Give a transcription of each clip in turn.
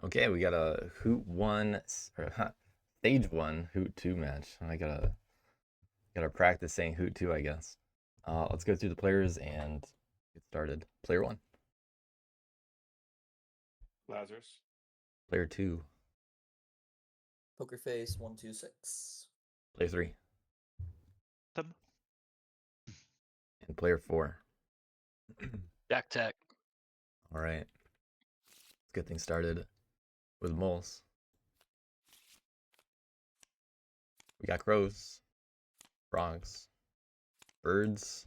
Okay, we got a Hoot 1 or stage 1 Hoot 2 match. I gotta practice saying Hoot 2, I guess. Let's go through the players and get started. Player 1, Lazarus. player 2, PokerFace126. player 3, Them. and player 4. Jakattak. All right, let's get things started with moles. We got crows, frogs, birds,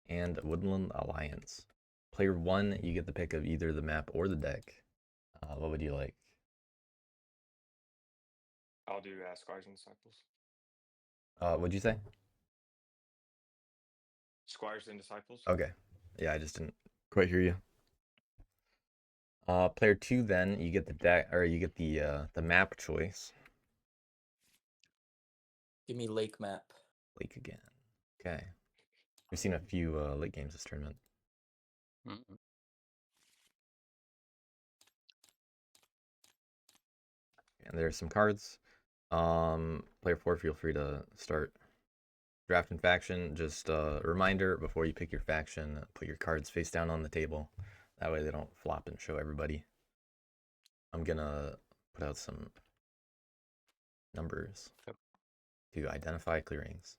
and woodland alliance. Player 1, you get the pick of either the map or the deck. What would you like? I'll do Squires and Disciples. What'd you say? Squires and Disciples. Okay. Yeah, I just didn't quite hear you. Player 2, then you get the deck, or you get the map choice. Give me lake map. Lake again. Okay. We've seen a few late games this tournament. And there's some cards. Player 4, feel free to start drafting faction. Just a reminder, before you pick your faction, put your cards face down on the table. That way they don't flop and show everybody. I'm gonna put out some numbers to identify clearings.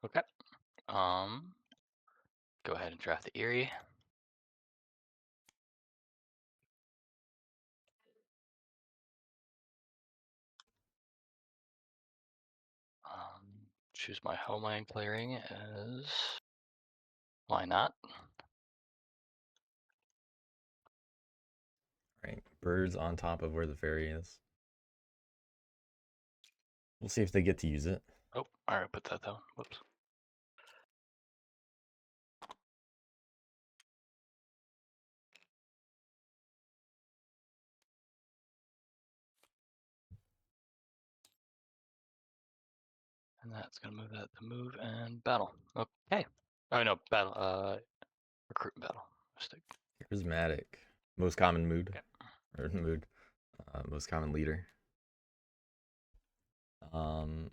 Okay. Go ahead and draft the Eerie. Choose my Homeland clearing as why not? Right, birds on top of where the ferry is. We'll see if they get to use it. Oh, alright, put that down. Whoops. And that's gonna move that to move and battle. Okay. Oh no, battle. Recruit and battle. Mistake. Charismatic, most common mood, Okay. or mood, most common leader.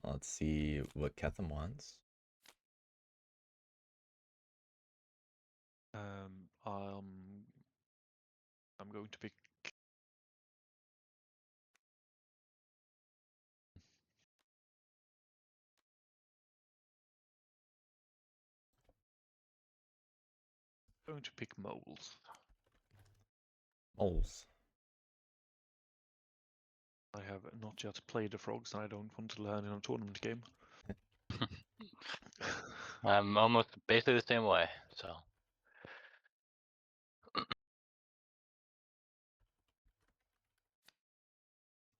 Let's see what Kethem wants. I'm going to pick. Going to pick moles. Moles. I have not yet played the frogs, and I don't want to learn in a tournament game. I'm almost basically the same way, so.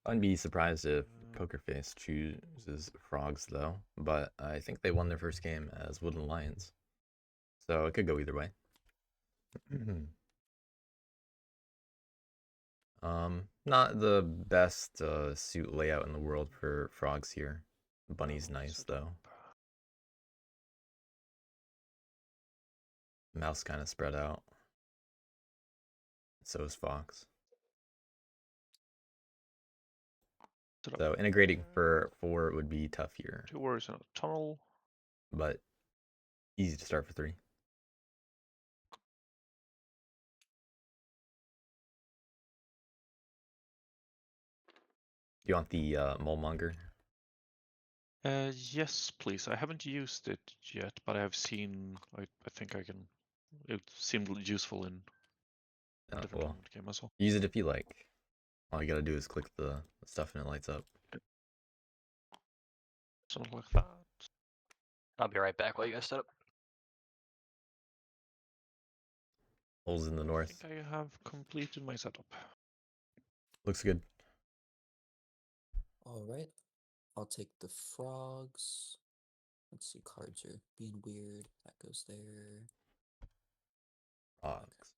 I'd be surprised if PokerFace chooses frogs though, but I think they won their first game as Woodland Lions, so it could go either way. Not the best suit layout in the world for frogs here. Bunny's nice though. Mouse kind of spread out. So is fox. So integrating for 4 would be tough here. 2 warriors in a tunnel. But easy to start for 3. You want the molemonger? Yes, please. I haven't used it yet, but I have seen. I think I can. It seemed useful in a different tournament game as well. Use it if you like. All you gotta do is click the stuff and it lights up. Something like that. I'll be right back while you guys set up. Holes in the north. I think I have completed my setup. Looks good. All right. I'll take the frogs. Let's see, cards are being weird. That goes there. Frogs.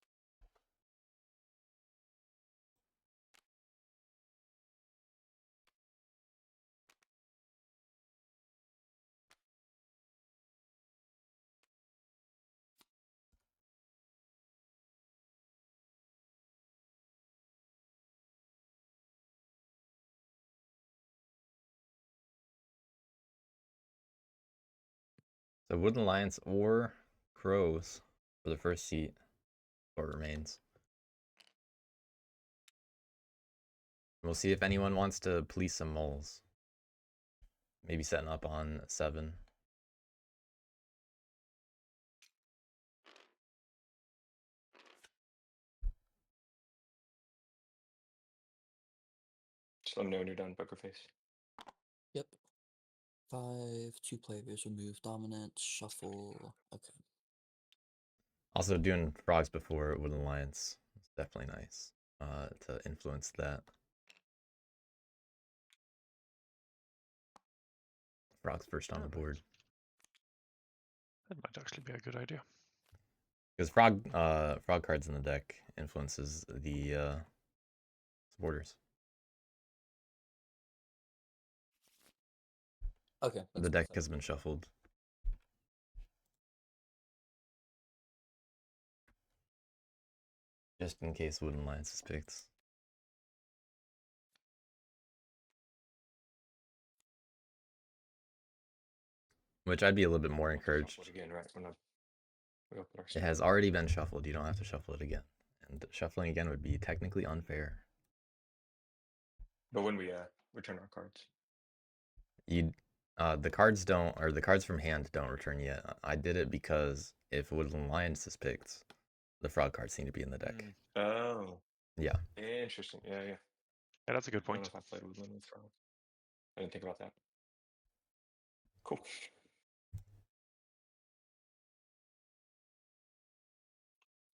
So Wooden Lions or Crows for the first seat, or remains. We'll see if anyone wants to police some moles. Maybe setting up on 7. Just let me know when you're done, PokerFace. Yep. 5, 2 players remove dominant, shuffle. Okay. Also, doing frogs before Wooden Alliance is definitely nice to influence that. Frogs first on the board. That might actually be a good idea. Because frog cards in the deck influences the supporters. Okay. The deck has been shuffled. Just in case Wooden Alliance is picked. Which I'd be a little bit more encouraged. Shuffle it again, right? When we open our It has already been shuffled. You don't have to shuffle it again. And shuffling again would be technically unfair. But when we return our cards. The cards don't, or the cards from hand don't return yet. I did it because if Woodland Alliance is picked, the frog cards need to be in the deck. Oh. Yeah. Interesting. Yeah. Yeah, that's a good I don't know point. if I played Woodland with Frog. I didn't think about that. Cool.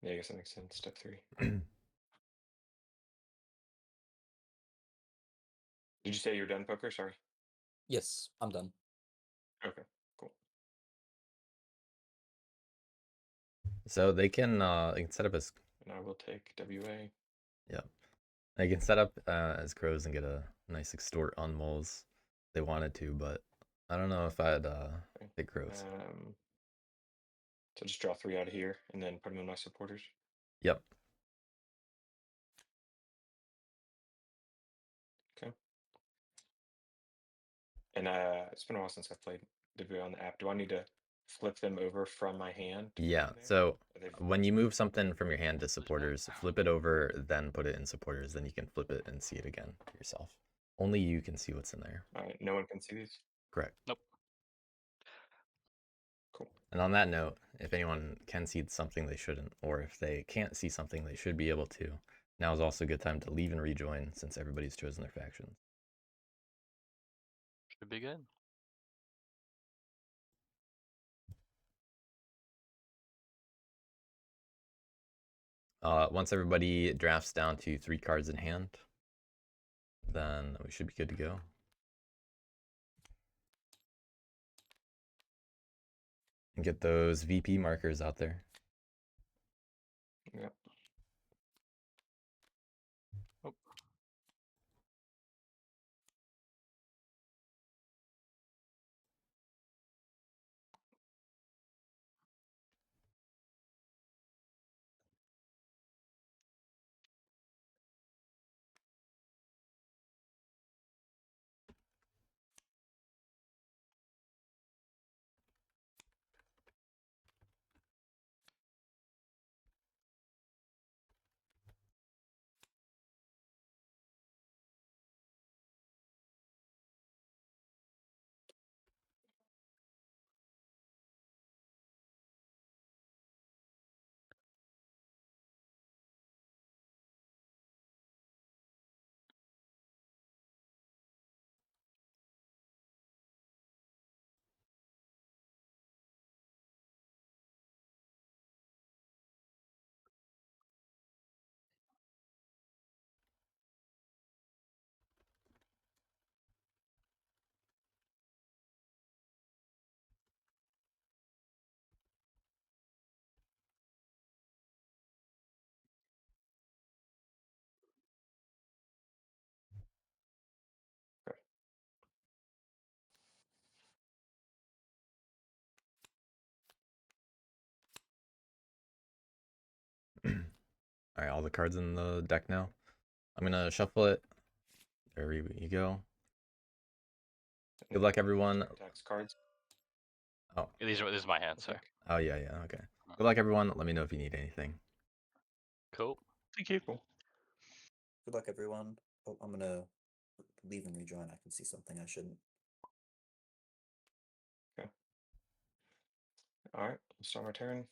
Yeah, I guess that makes sense. Step 3. Did you say you're done, Poker? Sorry. Yes, I'm done. Okay, cool. So they can set up as, And I will take WA. yeah, they can set up as crows and get a nice extort on moles if they wanted to, but I don't know if I'd pick crows. So just draw 3 out of here and then put them in my supporters. Yep. Okay. And it's been a while since I've played WA on the app. Do I need to flip them over from my hand? to put Yeah. them there? So Are they- when you move something from your hand to supporters, flip it over, then put it in supporters. Then you can flip it and see it again yourself. Only you can see what's in there. All right, no one can see these. Correct. Nope. Cool. And on that note, if anyone can see something they shouldn't, or if they can't see something they should be able to, now is also a good time to leave and rejoin since everybody's chosen their factions. Should be good. Once everybody drafts down to 3 cards in hand, then we should be good to go. And get those VP markers out there. Yep. Oh. Alright, all the cards in the deck now. I'm gonna shuffle it. There you go. Good luck, everyone. Tax cards. Oh. This is my hand, I sir. think. Oh, yeah, okay. Good luck, everyone. Let me know if you need anything. Cool. Thank you. Cool. Good luck, everyone. Oh, I'm gonna leave and rejoin. I can see something I shouldn't. All right, I'll start my turn.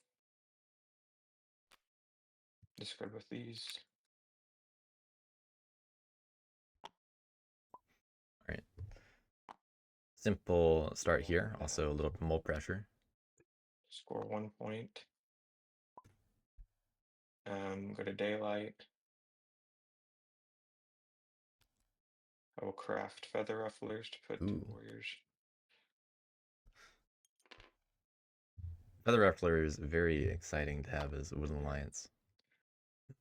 Discard with these. Alright. Simple start here. Also a little more pressure. Score 1 point. Go to daylight. I will craft feather rufflers to put 2 Ooh. warriors. Feather Ruffler is very exciting to have as a Wooden Alliance.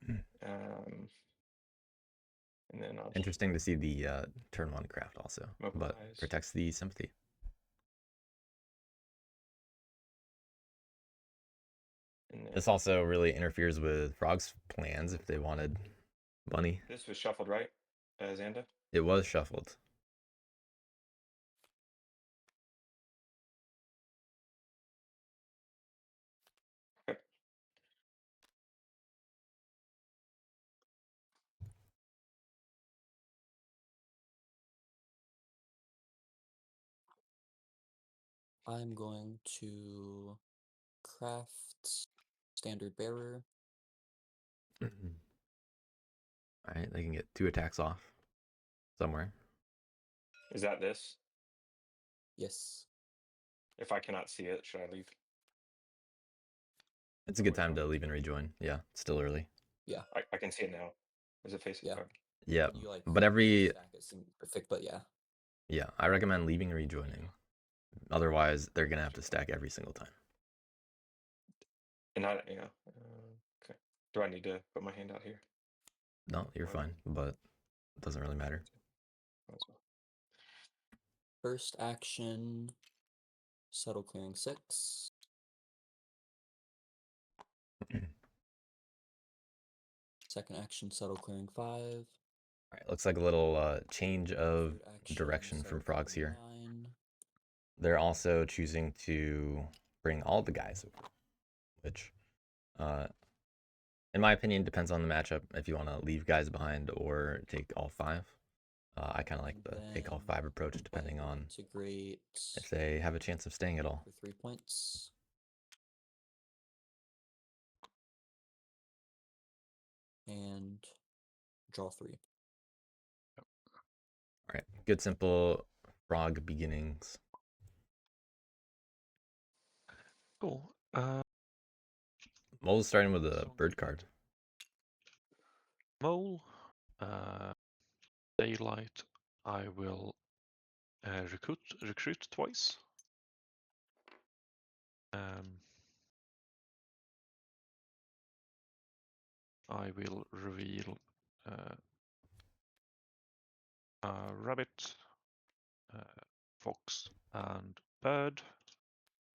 And then I'll Interesting to see the turn 1 craft also, but mobilize. protects the sympathy. And This then also really interferes with Frog's plans if they wanted money. this was shuffled, right, Xanda? It was shuffled. Okay. I'm going to craft standard bearer. Alright, they can get 2 attacks off somewhere. Is that this? Yes. If I cannot see it, should I leave? It's a good time to leave and rejoin. Yeah, it's still early. Yeah. I can see it now. Is it facing? Yeah. Okay. Yeah, You like but every stack it seemed perfect, but yeah. yeah, I recommend leaving and rejoining. Otherwise, they're gonna have to stack every single time. And I, yeah. Okay. Do I need to put my hand out here? No, you're fine, but it doesn't really matter. Might as well. First action, settle clearing 6. Second action, settle clearing 5. Alright, looks like a little change of Third action, direction settle from Frogs clearing here. 9. They're also choosing to bring all the guys over, which, in my opinion, depends on the matchup. If you want to leave guys behind or take all 5, I kind of like the take all 5 approach, depending on integrate if they have a chance of staying at all. for 3 points. And draw 3. Alright, good simple Frog beginnings. Cool. Mole's starting with a bird card. Mole. Daylight. I will recruit twice. I will reveal rabbit, fox, and bird.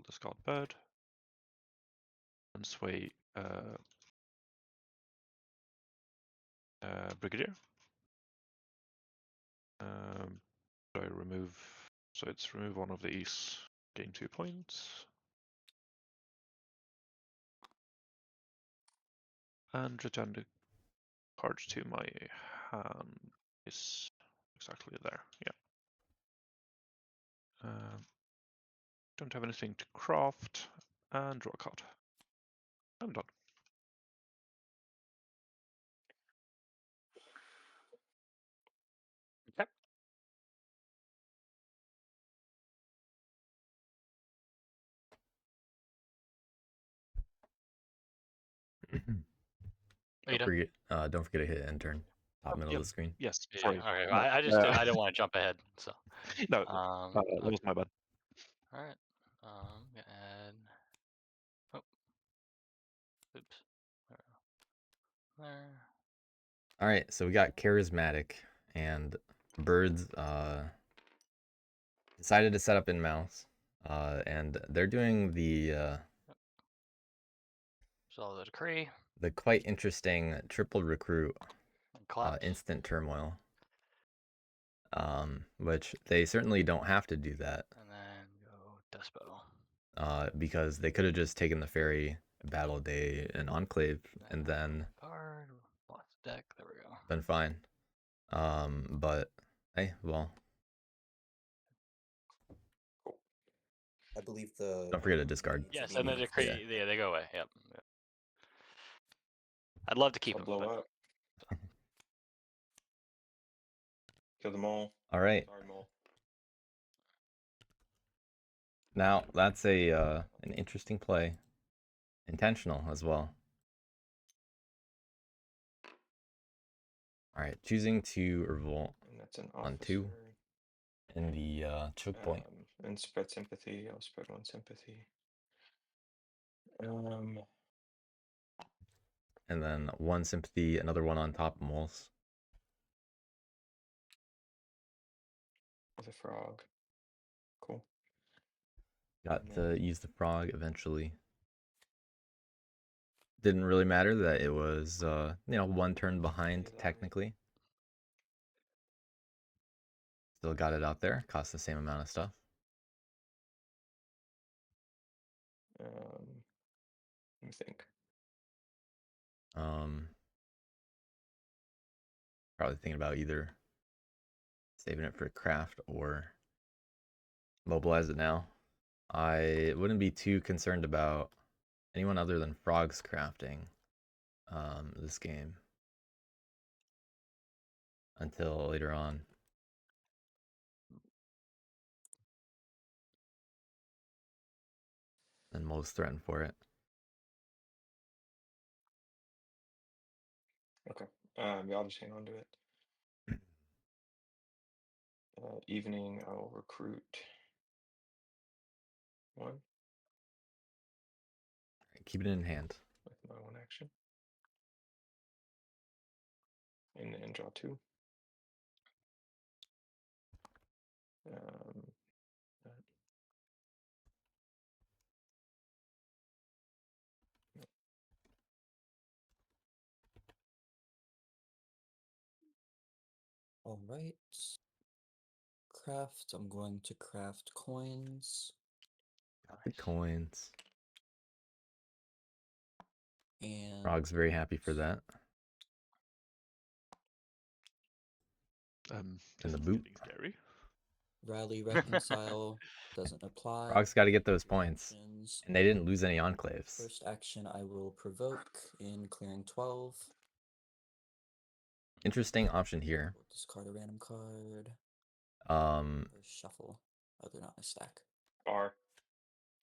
Discard bird. And sway brigadier. So I remove. So it's remove one of these. Gain 2 points. And return the cards to my hand is exactly there. Yeah. Don't have anything to craft, and draw a card. I'm done. Okay. Don't forget to hit end turn. Top middle of the screen. Yes. Yeah, Sorry. okay. No, I just I don't want to jump ahead. So no, that was my bad. all right. Gonna add. Oh. Oops. There. All right, so we got charismatic and birds decided to set up in mouse, and they're doing the So the decree. the quite interesting triple recruit Clap. instant turmoil. Which they certainly don't have to do that. And then go Despo. Because they could have just taken the ferry, battle day, and enclave, and then Card. Lost deck. There we go. been fine. But hey, well, I believe the. don't forget to discard. Yes, to and be the moved. decree. Yeah, they go away. Yep. I'd love to keep I'll them. blow up. Kill them all. All right, Sorry, mole. now that's a an interesting play, intentional as well. All right, choosing to revolt And that's an on 2 officer. in the choke point. And spread sympathy. I'll spread 1 sympathy. And then 1 sympathy, another one on top of moles. With a frog. Cool. Got And to then- use the frog eventually. Didn't really matter that it was, 1 turn behind Lobby. technically. Still got it out there. Cost the same amount of stuff. Let me think. Probably thinking about either saving it for craft or mobilize it now. I wouldn't be too concerned about anyone other than frogs crafting this game until later on. And most threatened for it. Okay. Yeah, I'll just hang on to it. Evening, I'll recruit 1 Keep it in hand. with my 1 action. And then draw 2. All right. Craft. I'm going to craft coins. The coins. And Frog's very happy for that. And the the boot. getting scary. Rally Reconcile doesn't apply. Frog's got to get those points. Actions. And they didn't lose any enclaves. First action, I will provoke in clearing 12. Interesting option here. We'll discard a random card. Um, Or shuffle. Oh, they're not in a stack. R.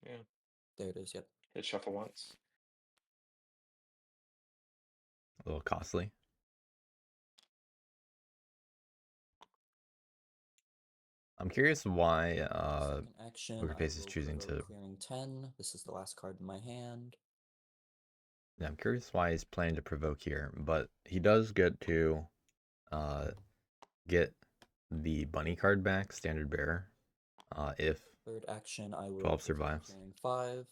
Yeah. There it is, yep. Hit shuffle once. a little costly. I'm curious why Second action, I PokerFace is will choosing provoke to. clearing 10. This is the last card in my hand. Yeah, I'm curious why he's planning to provoke here, but he does get to get the bunny card back, standard bearer, if Third action, I will 12 provoke survives. clearing 5.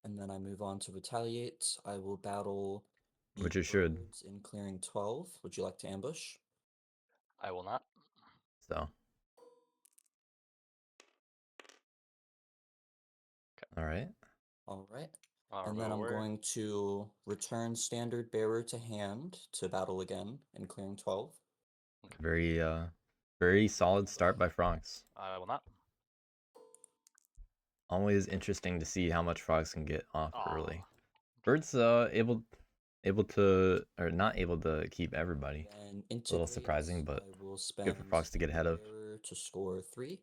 And then I move on to retaliate. I will battle the Which you should. birds in clearing 12. Would you like to ambush? I will not. So. All right. All right. I'll And then remove I'm a word. going to return standard bearer to hand to battle again in clearing 12. Very very solid start by Frogs. I will not. Always interesting to see how much Frogs can get off early. Aw. Birds able to, or not able to keep everybody. And A little surprising, but I will good for Frogs to get ahead of. bearer to score 3.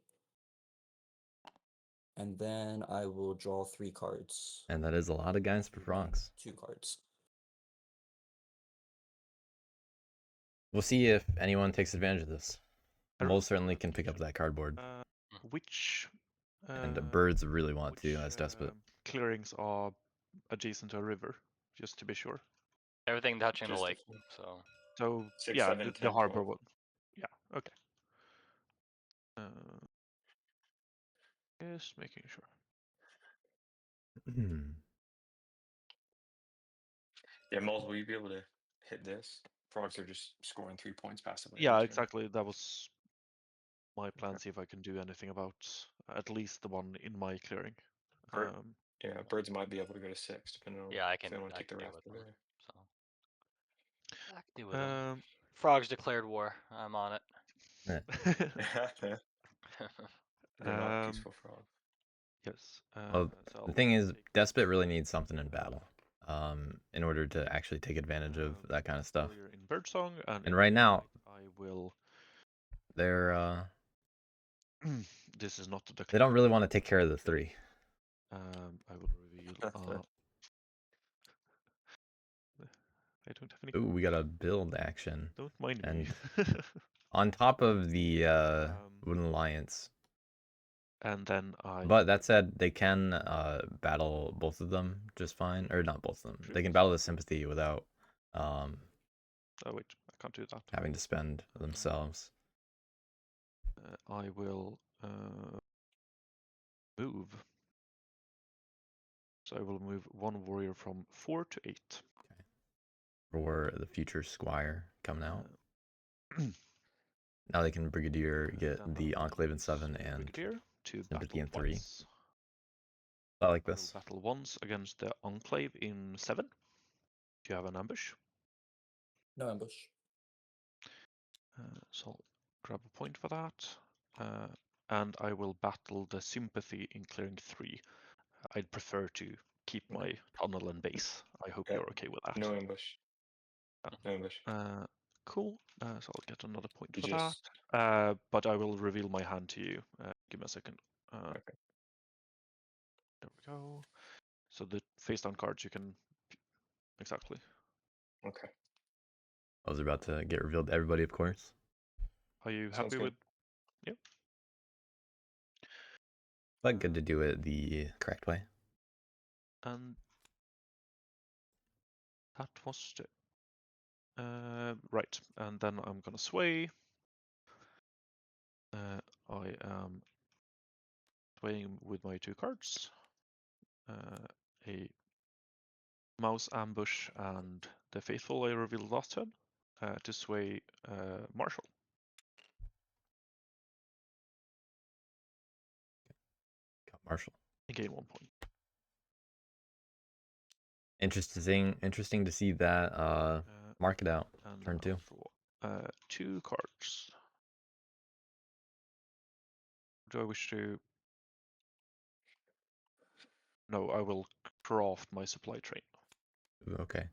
And then I will draw 3 cards. And that is a lot of guys for Frogs. 2 cards. We'll see if anyone takes advantage of this. I don't- Moles certainly can pick up that cardboard. Which And the birds really want to, which, as Despot. clearings are adjacent to a river, just to be sure. Everything touching the Just a lake. few. So So 6, yeah, 7, the 10, harbor 12. one. Yeah, okay. Just making sure. Yeah, Moles, will you be able to hit this? Frogs are just scoring 3 points passively. Yeah, every turn. exactly. That was my plan. See if I can do anything about at least the one in my clearing. Bird- Yeah, birds might be able to go to 6, depending on Yeah, I if can. they want I to take the can deal raft with away. them. So I can deal with them. Um, Frogs declared war. I'm on it. They're not Um, peaceful frogs. yes. Well, So the I'll thing is, take Despot really needs something in battle, in order to actually take advantage of that kind of stuff. warrior in birdsong, and in right now, I will. They're This is not the. they don't really want to take care of the 3. I will reveal. I don't have any. Ooh, we got a build action. Don't mind and me. on top of the Wooden Alliance. And then I. But that said, they can battle both of them just fine, or not both of them. They can battle the sympathy without Oh wait, I can't do that. having to spend themselves. I will move. So I will move 1 warrior from 4 to 8. Okay. For the future squire coming out. Now they can Brigadier get Then the I Enclave in use 7 and Brigadier to Sympathy battle in 3. once. I like I will this. battle once against the Enclave in 7. Do you have an ambush? No ambush. So I'll grab a point for that. And I will battle the Sympathy in clearing 3. I'd prefer to keep my tunnel and base. I hope you're okay with that. No ambush. No ambush. Cool. So I'll get another point You for just... that. But I will reveal my hand to you. Give me a second. Okay. There we go. So the face down cards you can exactly. Okay. I was about to get revealed to everybody, of course. Are you Sounds happy good. with? Yep. But good to do it the correct way. And that was the right. And then I'm gonna sway. I am swaying with my 2 cards. A mouse ambush and the faithful I revealed last turn to sway Marshall. Got Marshall. And gain 1 point. Interesting to see that mark it out. And Turn 2. Draw 2 cards. Do I wish to? No, I will craft my supply train. Okay.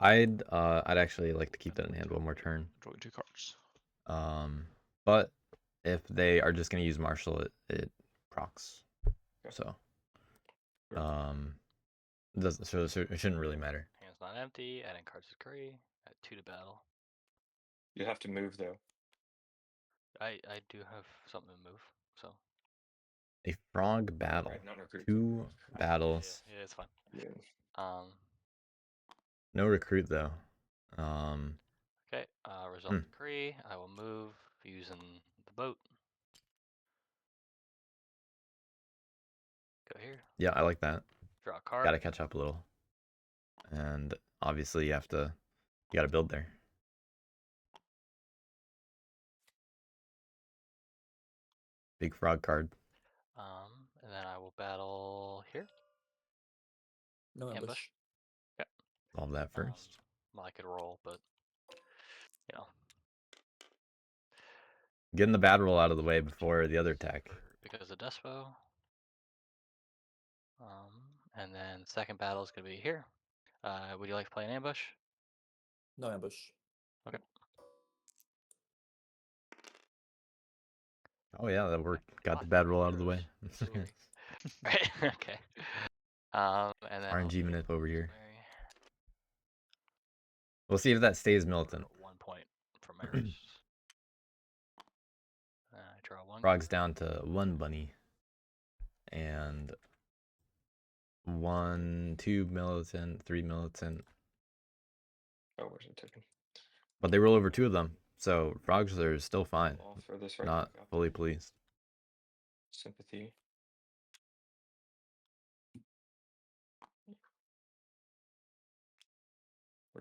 I'd actually like to keep that in hand one more turn. Drawing 2 cards. But if they are just gonna use Marshall, it procs. Okay. So doesn't so it shouldn't really matter. Hand's not empty. Adding cards is great. Add 2 to battle. You have to move, though. I do have something to move. So. A frog battle. Right, not recruit. 2 battles. Yeah, it's fine. Yeah. No recruit though. Okay. Result decree. I will move using the boat. Go here. Yeah, I like that. Draw a card. Gotta catch up a little. And obviously you gotta build there. Big frog card. And then I will battle here. No ambush. Solve that first. Well, I could roll, but you know. Getting the bad roll out of the way before the other attack. Because of Despo. And then second battle is gonna be here. Would you like to play an ambush? No ambush. Okay. Oh yeah, that worked. Got the bad roll out of the way. Right. Okay. And then RNG manip over here. Mary. We'll see if that stays militant. 1 point for my wrist. I draw 1. Frog's down to 1 bunny. And 1, 2 militant, 3 militant. Oh, where's it taken? But they roll over 2 of them. So frogs are still fine. I'll throw this right Not back up. fully pleased. Sympathy.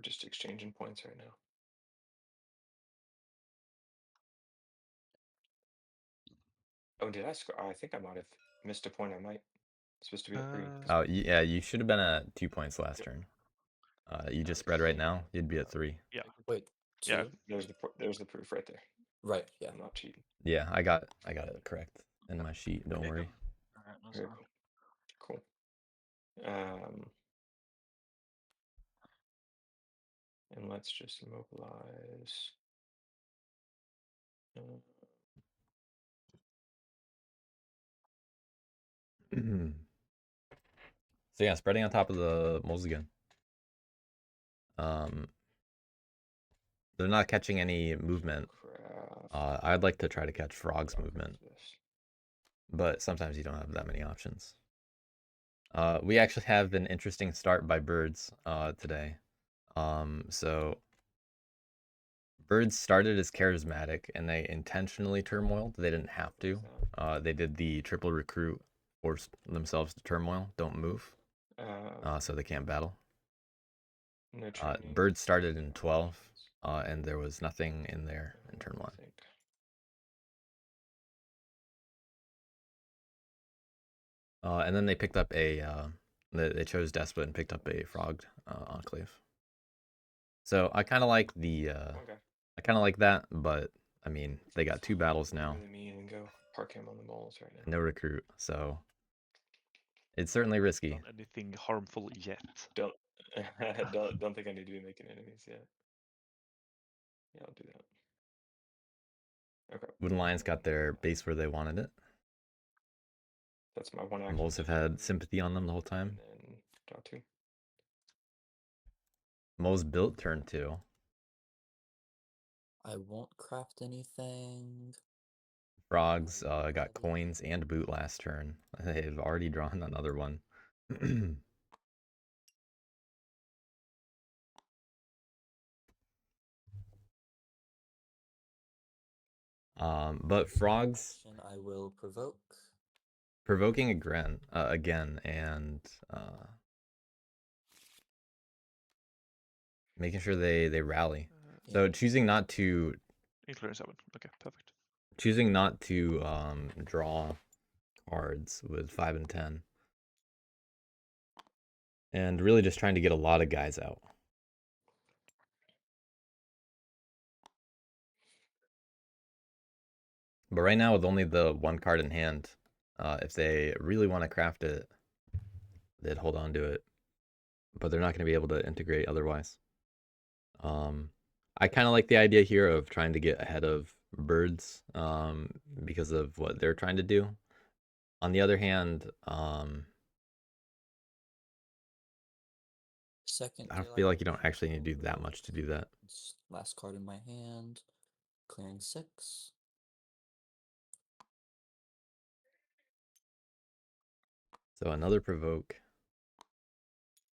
just exchanging points right now. Oh, did I score? I think I might have missed a point. I might supposed to be at 3. Oh, yeah, you should have been at 2 points last turn. You just spread right now. You'd be at 3. Yeah. Wait, 2? Yeah. There's the proof right there. Right, yeah. I'm not cheating. Yeah, I got it correct in my sheet. Don't Okay. worry. Alright, that's Very fine. cool. And let's just mobilize. So yeah, spreading on top of the moles again. They're not catching any movement. I'd like to try to catch frogs movement, but sometimes you don't have that many options. We actually have an interesting start by birds today. So birds started as charismatic and they intentionally turmoiled. They didn't have to. They did the triple recruit, forced themselves to turmoil, don't move, so they can't battle. No training. Birds started in 12, and there was nothing in there in turn 1. And then they picked up a, they chose Despot and picked up a frogged Enclave. So I kind of like the, I kind of like that, but I mean, they got 2 battles now. Really mean and go park him on the moles right now. No recruit, so it's certainly risky. Done anything harmful yet? Don't don't think I need to be making enemies yet. Yeah, I'll do that. Okay. Wooden Lions got their base where they wanted it. That's my one The action. moles have had sympathy on them the whole time. And then draw 2. Moles built turn 2. I won't craft anything. Frogs got coins and boot last turn. They've already drawn another one. But frogs I will provoke. provoking again, and making sure they rally. So choosing not to Including 7. Okay, perfect. choosing not to draw cards with 5 and 10, and really just trying to get a lot of guys out. But right now, with only the 1 card in hand, if they really want to craft it, they'd hold on to it. But they're not going to be able to integrate otherwise. I kind of like the idea here of trying to get ahead of birds because of what they're trying to do. On the other hand, Second, I feel like you don't actually need to do that much to do that. Last card in my hand, clearing 6. So another provoke,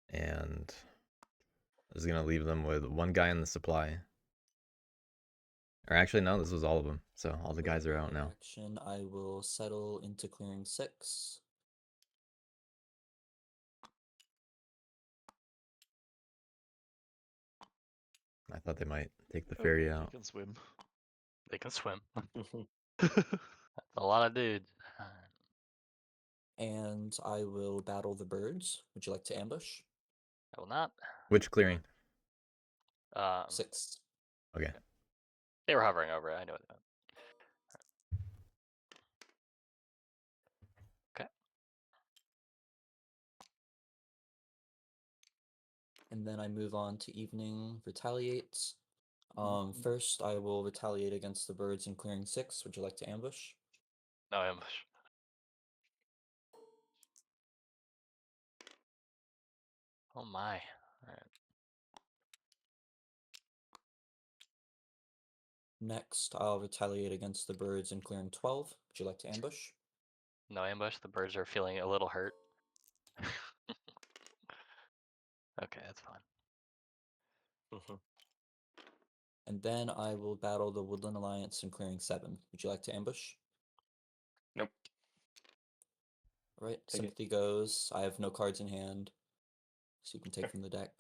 and this is gonna leave them with 1 guy in the supply. Or actually, no, this was all of them. So all the guys are out now. Action, I will settle into clearing 6. I thought they might take the ferry They out. can swim. They can swim. That's a lot of dudes. And I will battle the birds. Would you like to ambush? I will not. Which clearing? 6. Okay. They were hovering over it. I know what they meant. Okay. And then I move on to evening retaliates. First, I will retaliate against the birds in clearing 6. Would you like to ambush? No ambush. Oh my. Alright. Next, I'll retaliate against the birds in clearing 12. Would you like to ambush? No ambush. The birds are feeling a little hurt. Okay, that's fine. And then I will battle the Woodland Alliance in clearing 7. Would you like to ambush? Nope. Alright, Take it. sympathy goes. I have no cards in hand, so you can take from the deck.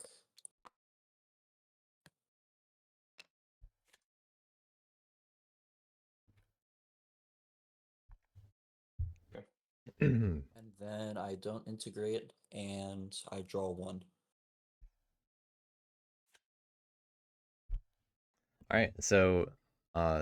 And then I don't integrate, and I draw 1. All right, so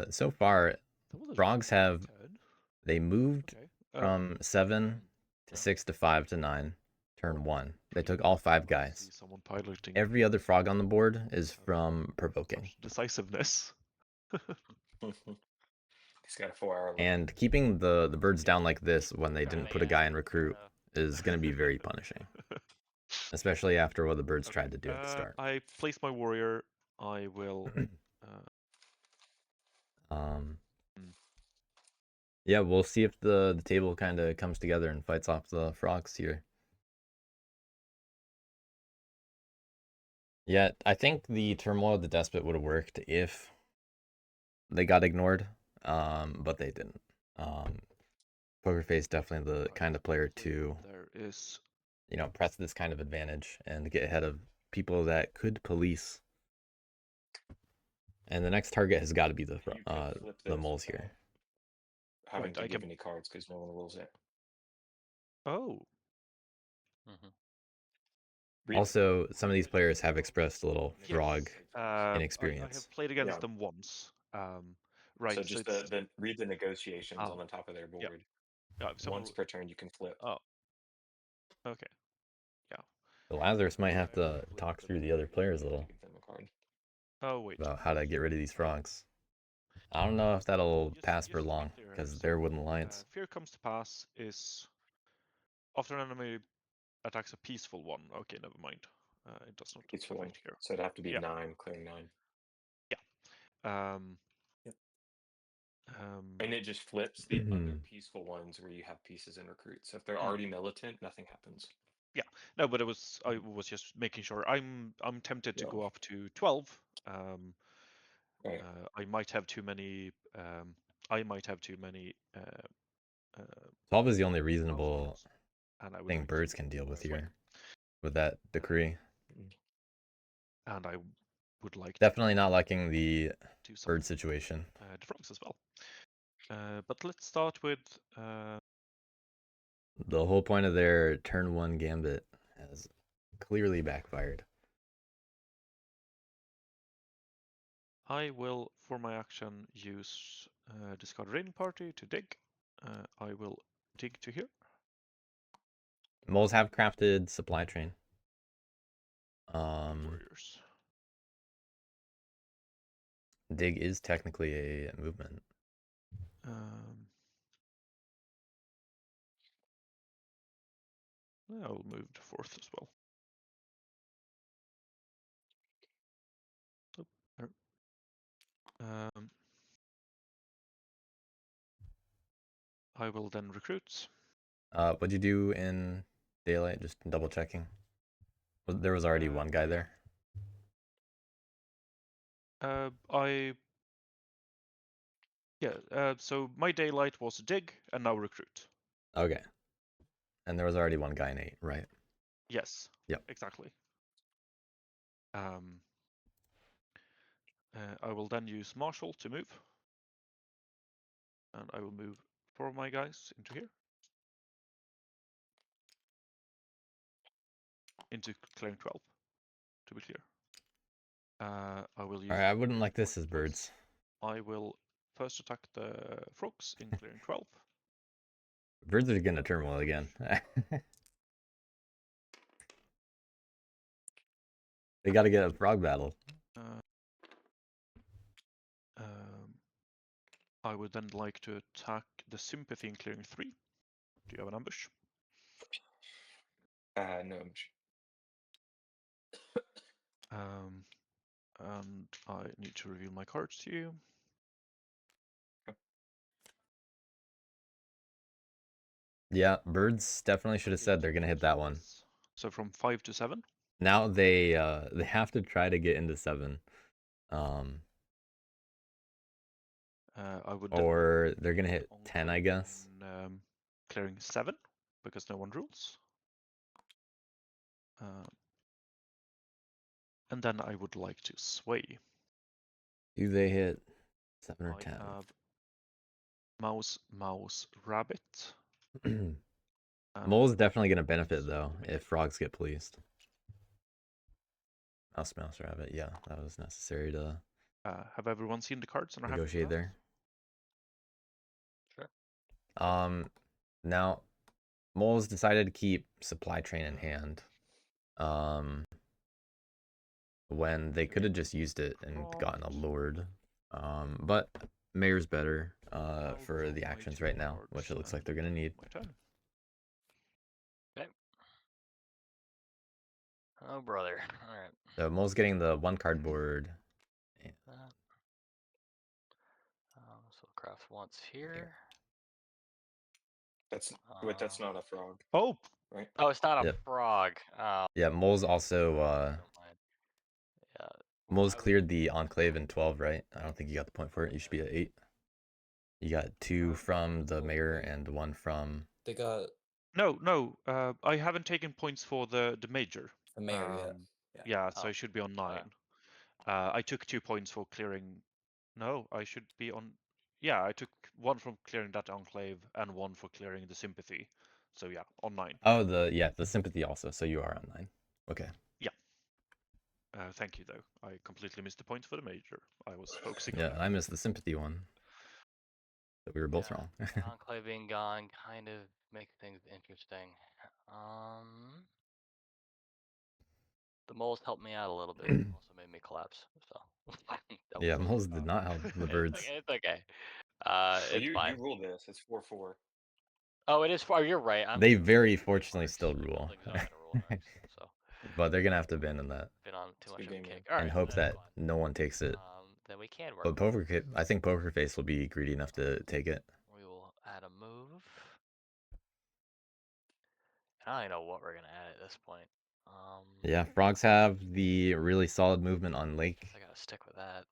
so far That was a frogs have turn. they moved Okay. from 7 to yeah. 6 to 5 to 9, turn 1. They took all 5 I see guys. someone piloting. Every other frog on the board is from provoking. Such decisiveness. He's got a 4-hour limit. And keeping the birds down like this when they didn't put a guy in recruit Yeah. is going to be very punishing, especially after what the birds tried to do at the start. I place my warrior. I will. Yeah, we'll see if the table kind of comes together and fights off the frogs here. Yeah, I think the Turmoil of the Despot would have worked if they got ignored, but they didn't. PokerFace definitely the kind of player to, There is. press this kind of advantage and get ahead of people that could police. And the next target has got to be the You could flip those moles without here. having Right, to I give can- any cards because no one rules it. Oh, Also, some of these players have expressed a little yes. frog I inexperience. have played against Yeah. them once. Right. So just it's, read the negotiations Oh, on the top of their yeah. board. if someone- Once per turn, you can flip. Oh. Okay. The Lazarus might have I to flipped talk them. through the other players a little Give them a card. Oh wait. about how to get rid of these frogs. I don't know if that'll Just- pass just for to be long clear, because so, they're wooden lions. Fear comes to pass is after an enemy attacks a peaceful one. Okay, never mind. It does not Peaceful one. affect here. So it'd have to be Yeah. 9, clearing 9. Yep. And it just flips the other peaceful ones where you have pieces in recruit. So if they're already militant, nothing happens. No, but I was just making sure. I'm tempted to Yeah. go up to 12. Right. I might have too many. I might have too many. 12 is the only reasonable and I would thing like birds to can deal with sway. here, with that decree. And I would like Definitely not liking the to do some bird situation. the frogs as well. But let's start with. The whole point of their turn 1 gambit has clearly backfired. I will, for my action, use discard raiding party to dig. I will dig to here. Moles have crafted supply train. Warriors. Dig is technically a movement. I'll move to 4th as well. Oh, there. I will then recruit. What'd you do in daylight? Just double checking. There was already one guy there. So my daylight was dig and now recruit. Okay. And there was already one guy in 8, right? Yes. Yep. Exactly. I will then use Marshall to move. And I will move 4 of my guys into here. Into clearing 12, to be clear. I will use. Alright, I wouldn't like this as birds. I will first attack the frogs in clearing 12. Birds are gonna turmoil again. They gotta get a frog battle. I would then like to attack the sympathy in clearing 3. Do you have an ambush? No ambush. And I need to reveal my cards to you. Yeah, birds definitely should have said they're gonna hit that one. So from 5 to 7. Now they have to try to get into 7. I would. Or they're gonna hit 10, I guess. Clearing 7 because no one rules. And then I would like to sway. Do they hit 7 or 10? I have mouse, rabbit. Mole's definitely gonna benefit though if frogs get pleased. Mouse rabbit, yeah, that was necessary to Have everyone seen the cards and are happy with negotiate that? there. Sure. Now Mole's decided to keep supply train in hand. When they could have just used it and gotten a lord. But Mayor's better for the actions right now, which it looks like they're gonna need. My turn. Okay. Oh brother. All right. So Mole's getting the 1 card board. So craft once here. That's wait, that's not a frog, Oh, right? Oh, it's not a Yep. frog. Oh, Yeah, Mole's also never mind. Yeah. Mole's cleared the enclave in 12, right? I don't think you got the point for it. You should be at 8. You got 2 from the mayor and 1 from They got no. I haven't taken points for the major. the mayor yet. Yeah, so Oh. I should be on 9. Alright. I took 2 points for clearing. No, I should be on. Yeah, I took 1 from clearing that enclave and 1 for clearing the sympathy. So yeah, on 9. Oh, the sympathy also. So you are on 9. Okay. Yeah. Thank you though. I completely missed the points for the major. I was focusing on Yeah, that. I missed the sympathy one. But we were both wrong. Enclave being gone kind of makes things interesting. The moles helped me out a little bit. Also made me collapse. So that Yeah, was- Moles did not help the birds. It's okay. Well, It's you fine. ruled this. It's 4-4. Oh, it is far. You're right. They very fortunately still The rule. buildings are gonna rule next, so But they're gonna have to abandon that been on too much Good of a game, kick. man. All and right, hope that's that fine. no one takes it. Then we can work. But I think PokerFace will be greedy enough to take it. We will add a move. I don't know what we're gonna add at this point. Yeah, frogs have the really solid movement on lake. I gotta stick with that.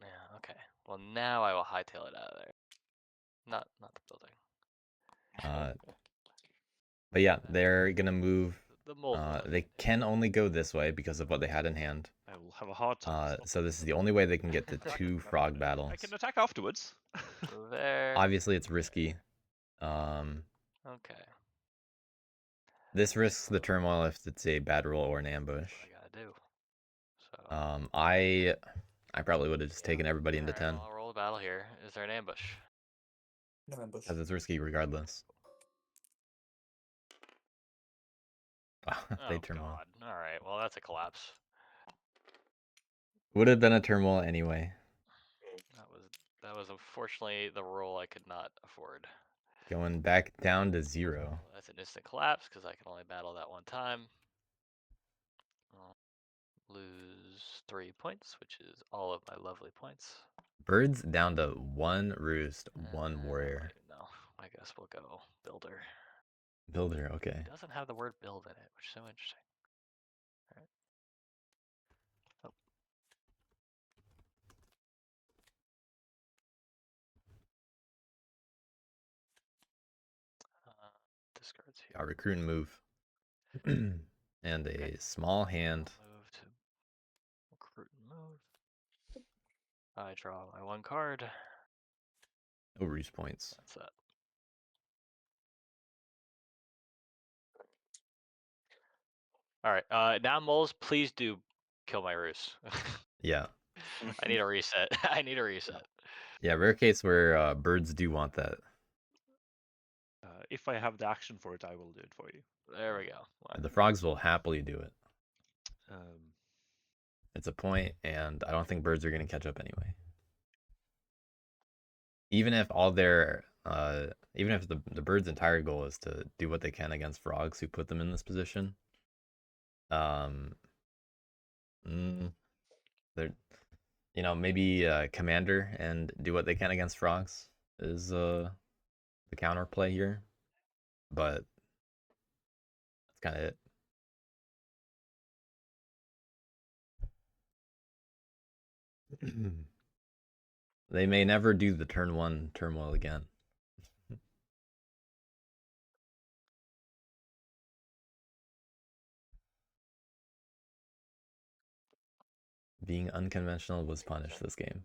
Yeah. Okay. Well, now I will hightail it out of there. Not the building. But yeah, they're gonna move. The moles. They can only go this way because of what they had in hand. I will have a hard time. So this is the only way they can get to 2 frog battles. I can attack afterwards. There. Obviously, it's risky. Okay. This risks the turmoil if it's a bad roll or an ambush. That's what I gotta do. So. I probably would have just taken everybody into 10. I'll roll a battle here. Is there an ambush? No ambush. Because it's risky regardless. They turmoil. God. All right. Well, that's a collapse. Would have been a turmoil anyway. That was unfortunately the roll I could not afford. Going back down to 0. Well, that's an instant collapse because I can only battle that one time. I'll lose 3 points, which is all of my lovely points. Birds down to 1 roost, 1 warrior. No, I guess we'll go builder. Builder, okay. It doesn't have the word build in it, which is so interesting. All right. Oh. Discards here. Got recruit and move. And a small hand. Move to recruit and move. I draw my 1 card. No roost points. That's that. All right. Now, moles, please do kill my roost. Yeah. I need a reset. I need a reset. Yeah, rare case where birds do want that. If I have the action for it, I will do it for you. There we go. The frogs will happily do it. Um, It's a point, and I don't think birds are going to catch up anyway. Even if all their, even if the birds' entire goal is to do what they can against frogs who put them in this position, they're, maybe commander and do what they can against frogs is the counterplay here, but that's kind of it. They may never do the turn 1 turmoil again. Being unconventional was punished this game.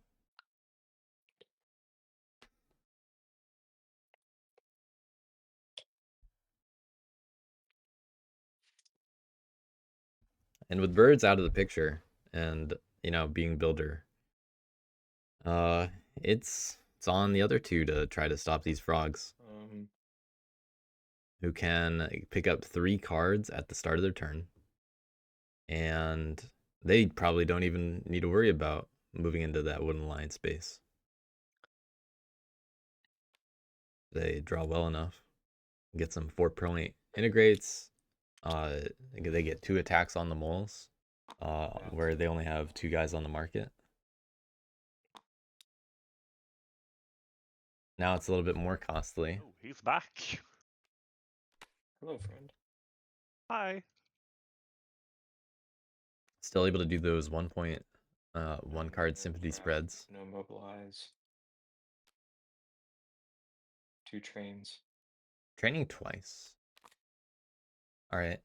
And with birds out of the picture and, you know, being builder, it's on the other two to try to stop these frogs. Who can pick up 3 cards at the start of their turn. And they probably don't even need to worry about moving into that wooden line space. They draw well enough. Get some 4-point integrates. They get 2 attacks on the moles, where they only have 2 guys on the market. Now it's a little bit more costly. Oh, he's back. Hello, friend. Hi. Still able to do those 1 card sympathy Crap, spreads. No mobilize. 2 trains. Training twice. Alright.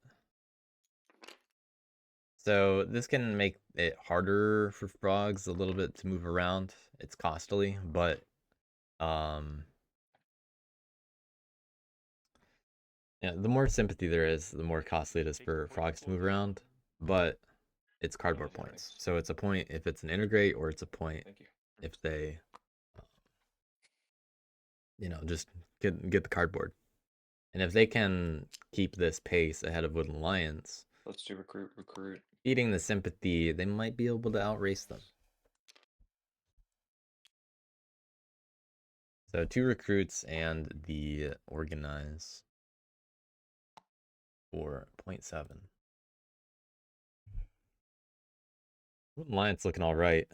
So this can make it harder for frogs a little bit to move around. It's costly, but yeah, the more sympathy there is, the more costly it is for frogs to move around. But it's cardboard points, so it's a point if it's an integrate, or it's a point Thank you. if they, you know, just get the cardboard. And if they can keep this pace ahead of Wooden Lions, Let's do recruit. eating the sympathy, they might be able to outrace them. So 2 recruits and the organize for 0.7. Wooden Lions looking all right.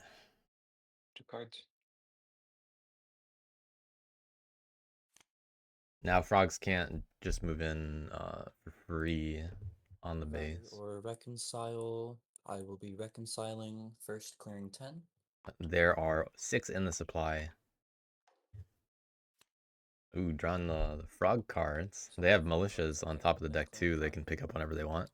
2 cards. Now frogs can't just move in for free on the Divide base. or reconcile. I will be reconciling first, clearing 10. There are 6 in the supply. Ooh, drawing the frog cards. They have militias on top of the deck too. They can pick up whenever they want.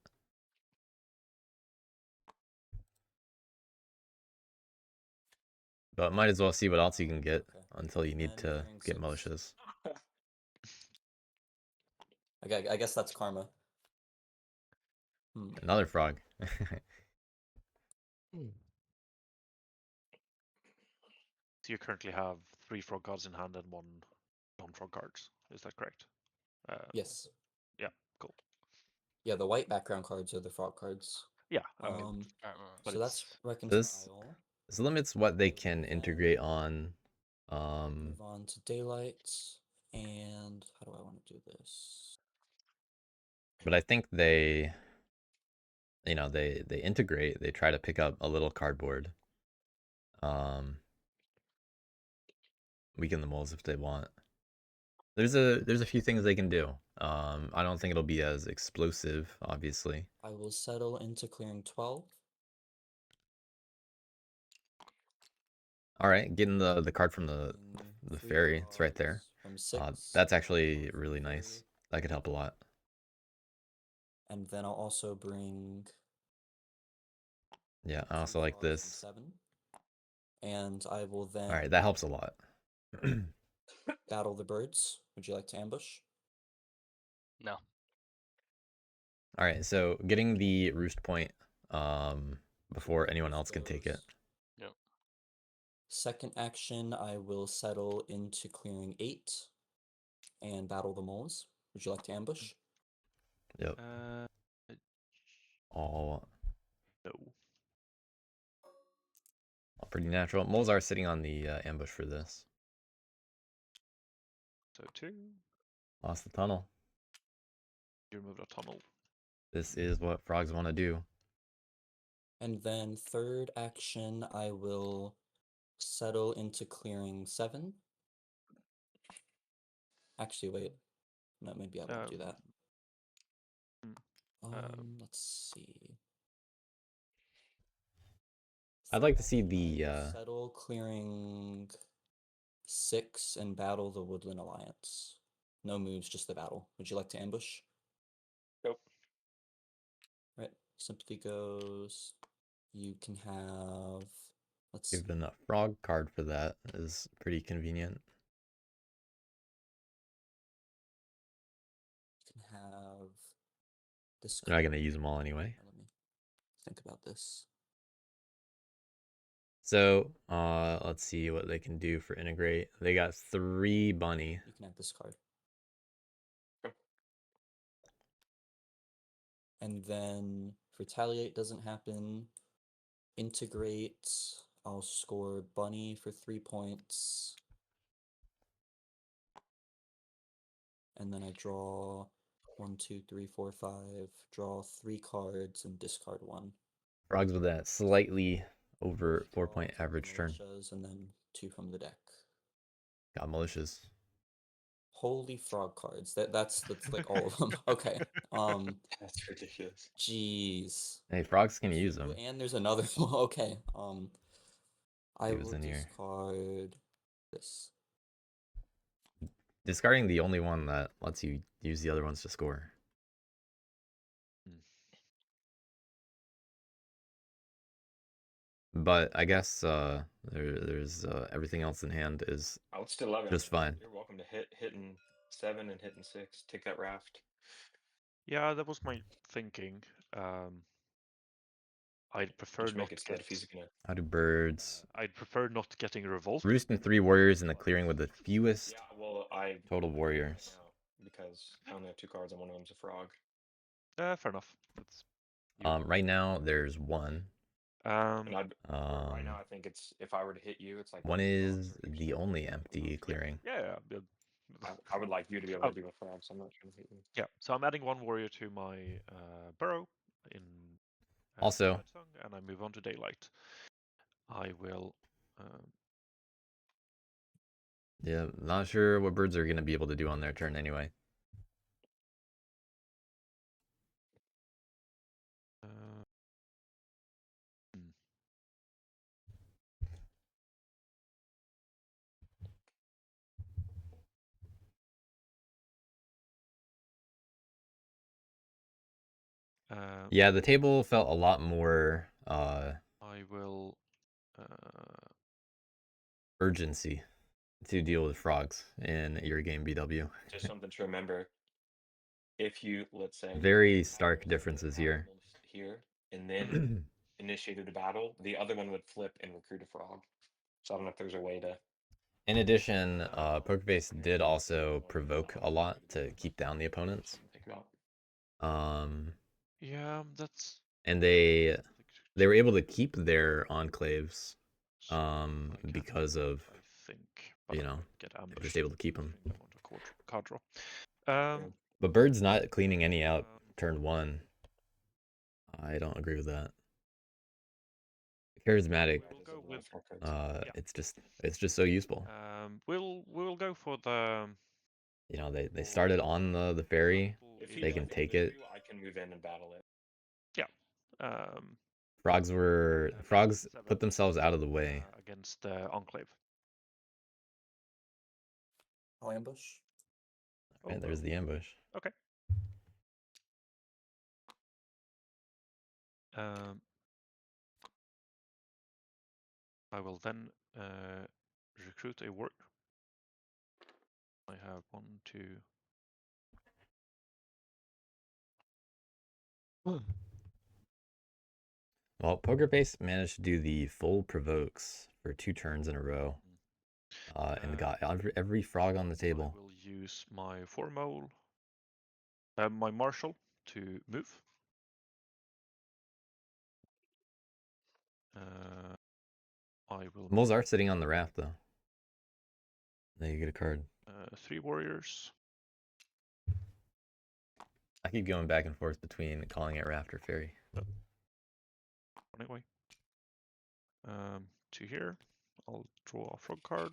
But might as well see what else you can get until you need And to clearing get 6. militias. I guess that's karma. Another frog. So you currently have 3 frog cards in hand and 1 non-frog cards. Is that correct? Yes. Yeah, cool. Yeah, the white background cards are the frog cards. Yeah, I mean, but So that's it's reconcile. This limits what they can integrate on. Move on to daylight. And how do I want to do this? But I think they, you know, they integrate. They try to pick up a little cardboard. Weaken the moles if they want. There's a few things they can do. I don't think it'll be as explosive, obviously. I will settle into clearing 12. All right, getting the card from the Three fairy. It's right there. cards From 6. That's actually from really the nice. fairy. That could help a lot. And then I'll also bring. Yeah, I also 3 like frogs from this. 7. And I will then. All right, that helps a lot. Battle the birds. Would you like to ambush? No. All right, so getting the roost point before anyone Both else can take it. Yep. Second action, I will settle into clearing 8 and battle the moles. Would you like to ambush? Yep. All no. pretty natural. Moles are sitting on the ambush for this. So 2. Lost the tunnel. You remove a tunnel. This is what frogs want to do. And then third action, I will settle into clearing 7. Actually, wait. No, maybe I won't do that. Let's see. I'd like to see the settle clearing 6 and battle the Woodland Alliance. No moves, just the battle. Would you like to ambush? Nope. Right. Sympathy goes. You can have. Let's see. Even a frog card for that is pretty convenient. You can have this. They're not gonna use them all anyway. Let me think about this. So, let's see what they can do for integrate. They got 3 bunny. You can have this card. Okay. And then retaliate doesn't happen. Integrate. I'll score bunny for 3 points. And then I draw 1, 2, 3, 4, 5. Draw 3 cards and discard 1. Frogs with that slightly over Draw 4-point from the average turn. militias and then 2 from the deck. Got malicious. Holy frog cards. That's like all of them. Okay. That's ridiculous. Jeez. Hey, frogs can use 2, them. and there's another one. Okay. I He was will in here. discard this. Discarding the only one that lets you use the other ones to score. But I guess there's everything else in hand is I would still love it. just fine. You're welcome to hitting 7 and hitting 6. Take that raft. Yeah, that was my thinking. I'd prefer Just not make it scared if get. he's gonna. How do birds? I'd prefer not getting a revolt. Roost and 3 warriors in the clearing with the fewest Yeah, well, I total warriors. now because I only have 2 cards and one of them's a frog. Fair enough. That's you. Right now there's 1. And right Um, now, I think it's if I were to hit you, it's like 1 frogs is or each the side. only empty clearing. Yeah. I would like you to be able to do a frog, so I'm not trying to hit you. Yeah. So I'm adding 1 warrior to my burrow in Also, Twilight Song, and I move on to daylight. I will. yeah, not sure what birds are going to be able to do on their turn anyway. Yeah, the table felt a lot more I will urgency to deal with frogs in your game, BW. Just something to remember. If you, let's say, Very stark differences here. Here, and then initiated a battle, the other one would flip and recruit a frog. So I don't know if there's a way to. In addition, PokerFace did also provoke a lot to keep down the opponents. Think about. Yeah, that's. And they were able to keep their enclaves because of, I think, you know, get they're just able to keep them. Card draw. But Bird's not cleaning any out turn 1. I don't agree with that. Charismatic, We'll go with, it's just so useful. we'll go for the. You know, they started on the ferry. If They can take it. I can move in and battle it. Yeah. Frogs put themselves out of the way against the enclave. I'll ambush. And there's the ambush. Okay. I will then recruit a warrior. I have 1, 2. Well, PokerFace managed to do the full provokes for 2 turns in a row, and got every frog on the table. I will use my formal, my marshal to move. I will. Moles are sitting on the raft though. There you get a card. 3 warriors. I keep going back and forth between calling it raft or ferry. Anyway. 2 here. I'll draw a frog card.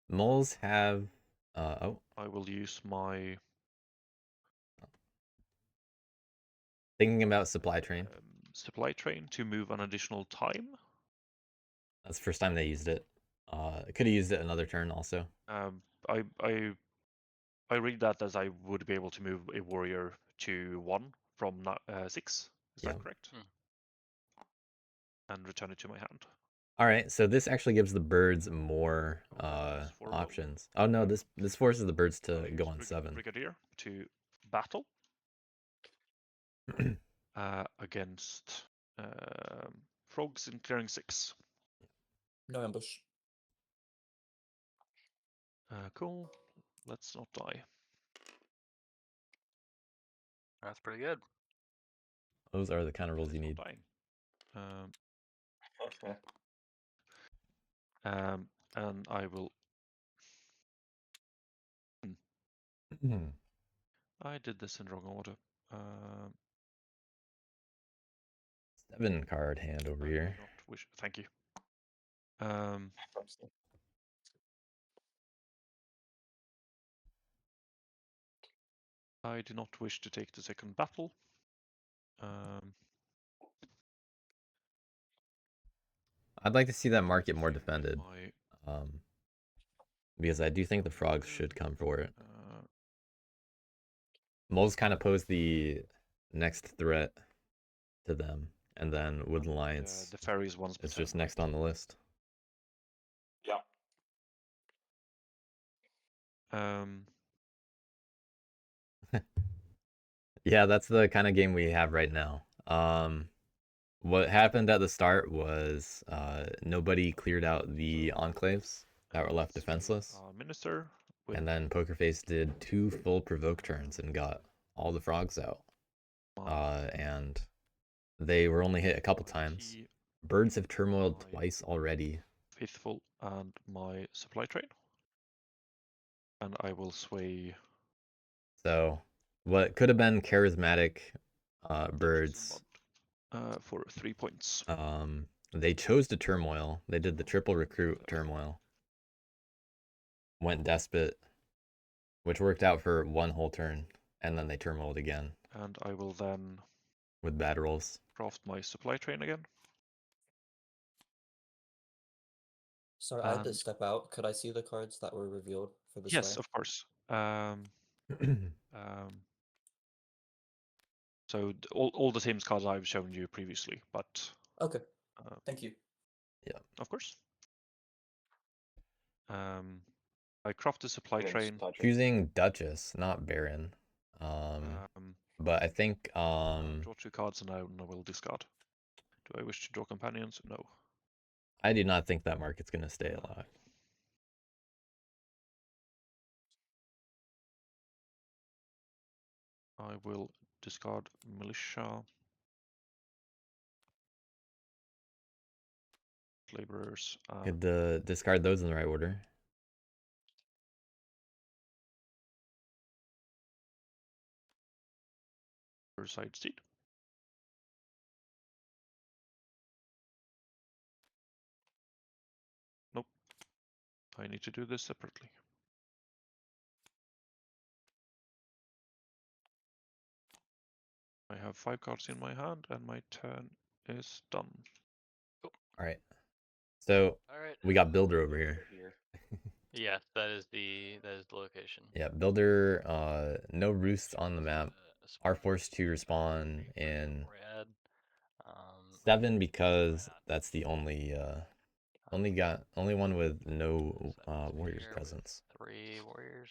Moles have I will use my thinking about supply train. Supply train to move an additional time. That's the first time they used it. Could have used it another turn also. I read that as I would be able to move a warrior to 1 from 6. Is that correct? And return it to my hand. All right, so this actually gives the birds more options. Oh no, this forces the birds to go on 7. Brigadier to battle. against frogs in clearing 6. No ambush. Cool. Let's not die. That's pretty good. Those are the kind of rolls you Let's need. not dying. Okay. And I will. I did this in wrong order. 7 card hand over I do here. not wish. Thank you. I do not wish to take the second battle. I'd like to see that market more defended. My Because I do think the frogs should come for it. Moles kind of pose the next threat to them, and then Woodland Alliance the fairies once is just next on the list. Yeah. Yeah, that's the kind of game we have right now. What happened at the start was nobody cleared out the enclaves that were left defenseless. Minister. And then PokerFace did 2 full provoke turns and got all the frogs out. And they were only hit a couple times. Birds have turmoiled twice already. Faithful and my supply train. And I will sway. So what could have been charismatic birds for 3 points. They chose to turmoil. They did the triple recruit turmoil. Went despot, which worked out for 1 whole turn, and then they turmoiled again. And I will then with bad rolls. Craft my supply train again. Sorry, I had to step out. Could I see the cards that were revealed for this? Yes, of course. So all the same cards I've shown you previously, but okay. Thank you. Yeah, of course. I craft a supply train. Choosing Duchess, not Baron. But I think draw 2 cards and I will discard. Do I wish to draw companions? No. I do not think that market's gonna stay alive. I will discard militia. Laborers. Could discard those in the right order. Side seed. Nope. I need to do this separately. I have 5 cards in my hand and my turn is done. Cool. Alright. So we got Builder over here. Yes, that is the location. Yeah, Builder, no roosts on the map. Are forced to respawn in 7 because that's the only one with no warriors presence. 3 warriors.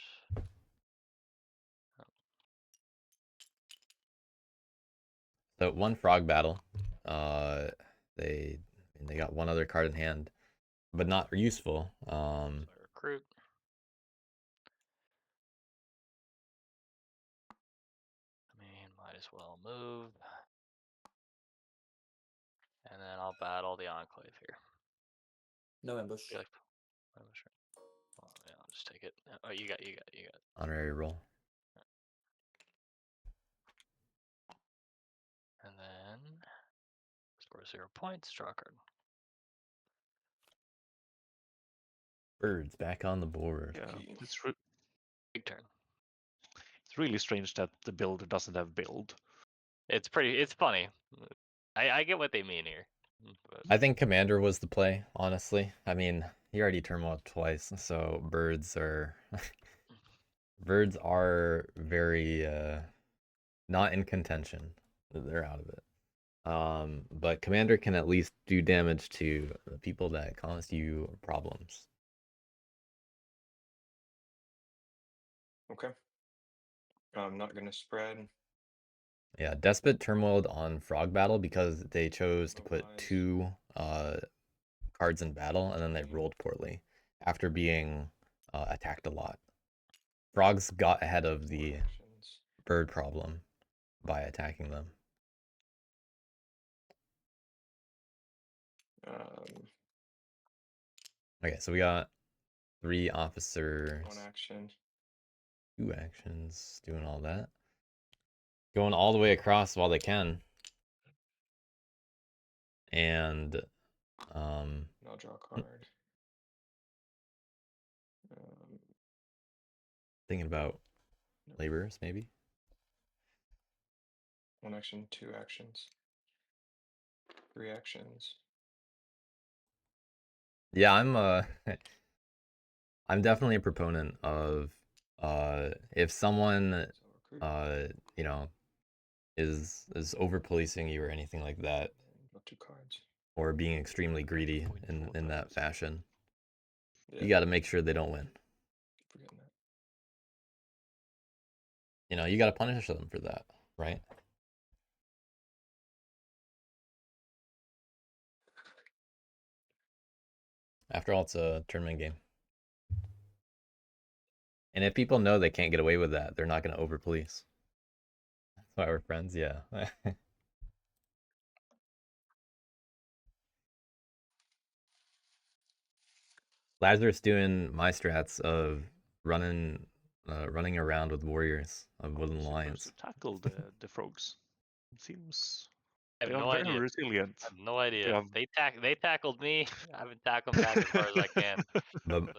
So 1 frog battle. They got 1 other card in hand, but not useful. Recruit. I mean, might as well move. And then I'll battle the Enclave here. No ambush. Well, yeah, I'll just take it. Oh, you got. Honorary roll. And then score 0 points. Draw a card. Birds back on the board. Yeah, it's big turn. It's really strange that the builder doesn't have build. It's funny. I get what they mean here. But... I think Commander was the play, honestly. I mean, he already turmoiled twice, so birds are birds are very not in contention. They're out of it. But Commander can at least do damage to the people that cause you problems. Okay. I'm not gonna spread. Yeah, Despot turmoiled on Frog Battle because they chose to put Otherwise- 2 cards in battle, and then they rolled poorly after being attacked a lot. Frogs got ahead of the actions. bird problem by attacking them. Okay, so we got 3 officers, 1 action. 2 actions, doing all that. Going all the way across while they can. And And I'll draw a card. thinking about laborers, maybe. 1 action, 2 actions, 3 actions. Yeah, I'm I'm definitely a proponent of if someone So recruit. you know is over policing you or anything like that, And draw 2 cards. or being extremely greedy in 0.4 that times. fashion, Yeah, you got to make sure they don't win. keep forgetting that. You know, you got to punish them for that, right? After all, it's a tournament game. And if people know they can't get away with that, they're not going to over police. That's why we're friends, yeah. Lazarus doing my strats of running around with warriors of Woodland Alliance. Who tackled the frogs? It seems I they have are no very idea. resilient. I have no idea. have- They tackled me. I've been tackling back as far as I can.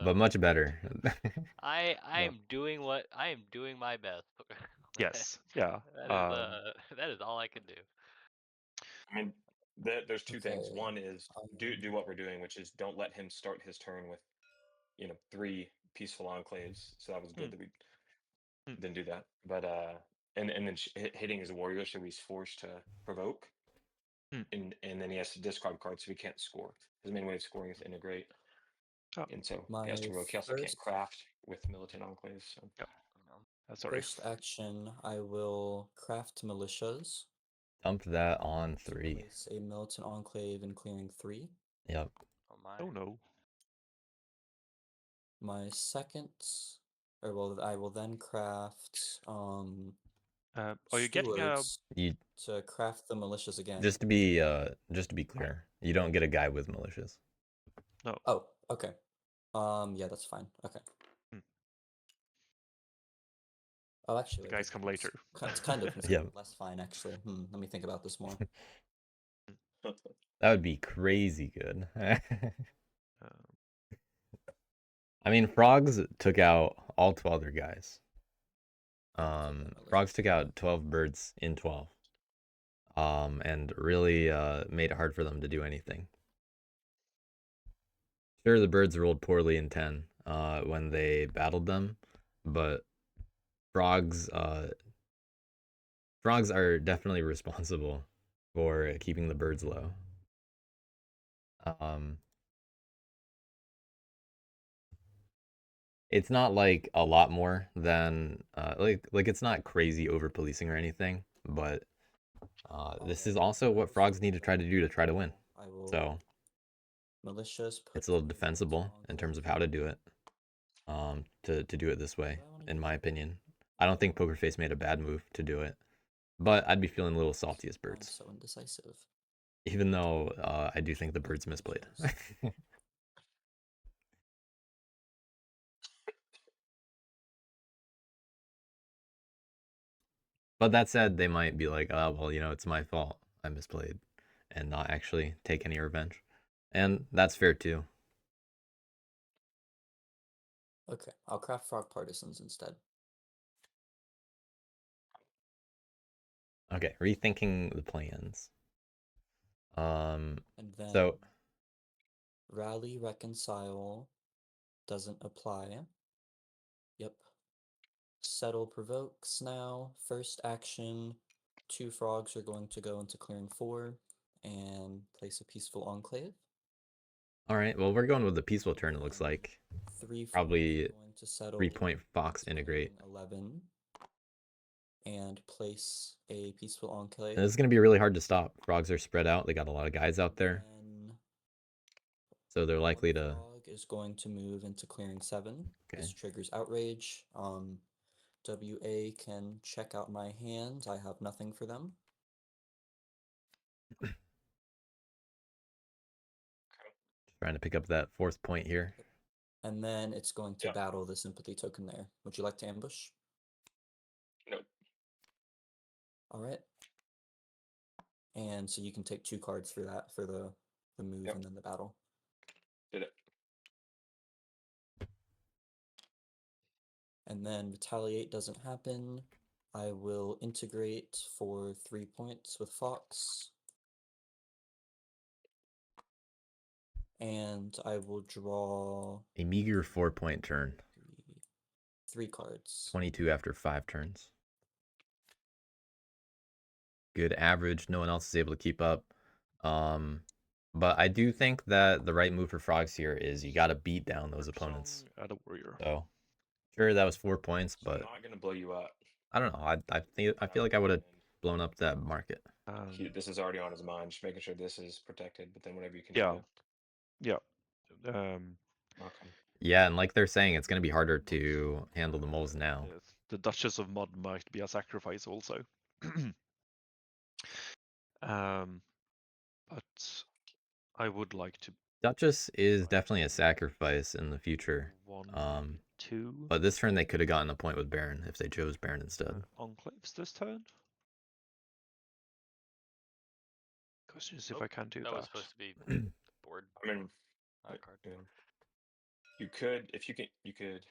But much better. I Yeah. am doing my best. Yes, yeah. That is all I can do. I mean, there's 2 things. Okay, One is do what we're doing, which is don't let him start his turn with, 3 peaceful enclaves. So that was good that we didn't do that. But and then hitting his warrior, so he's forced to provoke, and then he has to discard cards, so he can't score. His main way of scoring is to integrate, Oh, and so My he has to provoke. He also can't first- craft with militant enclaves. So. sorry. First action, I will craft militias. Dump that on to 3. Place a militant enclave in clearing 3. Yep. Oh my. Oh no. My second, or well, I will then craft Are you getting a? stewards You to craft the militias again. just to be clear, you don't get a guy with militias. No. Oh, okay. Yeah, that's fine. Okay. Oh, actually, The guys come later. It's kind of Yeah. less fine, actually. Let me think about this more. That would be crazy good. Um, I mean, frogs took out all 12 other guys. militia. Frogs took out 12 birds in 12. And really made it hard for them to do anything. Sure, the birds rolled poorly in 10 when they battled them, but frogs are definitely responsible for keeping the birds low. It's not like a lot more than like it's not crazy over policing or anything, but this is also what frogs need to try to do to try to win. So militias. it's a little defensible in terms of how to do it. To do it this way, in my opinion. I don't think PokerFace made a bad move to do it, but I'd be feeling a little salty as birds. So indecisive. Even though I do think the birds misplayed. But that said, they might be like, oh, well, it's my fault. I misplayed, and not actually take any revenge. And that's fair too. Okay, I'll craft frog partisans instead. Okay, rethinking the plans. And then So rally reconcile doesn't apply. Yep. Settle provokes now. First action, 2 frogs are going to go into clearing 4 and place a peaceful enclave. all right, well, we're going with the peaceful turn, it looks like. 3 frogs Probably are going to settle 3-point fox into integrate. clearing 11. and place a peaceful enclave. And this is going to be really hard to stop. Frogs are spread out. They got a lot of guys out there. Then So they're likely one to... frog is going to move into clearing 7. Okay. This triggers outrage. WA can check out my hand. I have nothing for them. Trying to pick up that 4th point here. And then it's going to Yeah. battle the sympathy token there. Would you like to ambush? Nope. All right. And so you can take 2 cards for that, for the move Yep. and then the battle. Did it. And then retaliate doesn't happen. I will integrate for 3 points with Fox. And I will draw A meager 4-point turn. 3 cards. 22 after 5 turns. Good average. No one else is able to keep up. But I do think that the right move for Frogs here is you got to beat down those opponents. Add a warrior. So, sure, that was 4 points, So I'm but not gonna blow you up. I don't know. I feel like I would have blown up that market. This is already on his mind, just making sure this is protected. But then whenever you can, Yeah. do it. Yeah. Okay. Yeah, and like they're saying, it's going to be harder to handle the moles now. The Duchess of Mud might be a sacrifice also. But I would like to. Duchess is definitely a sacrifice in the future. 1, 2. But this turn they could have gotten a point with Baron if they chose Baron instead. Enclaves this turn. Question is if Nope, I can do that that. was supposed to be the board. I mean, Not a card. yeah. You could, if you can, you could.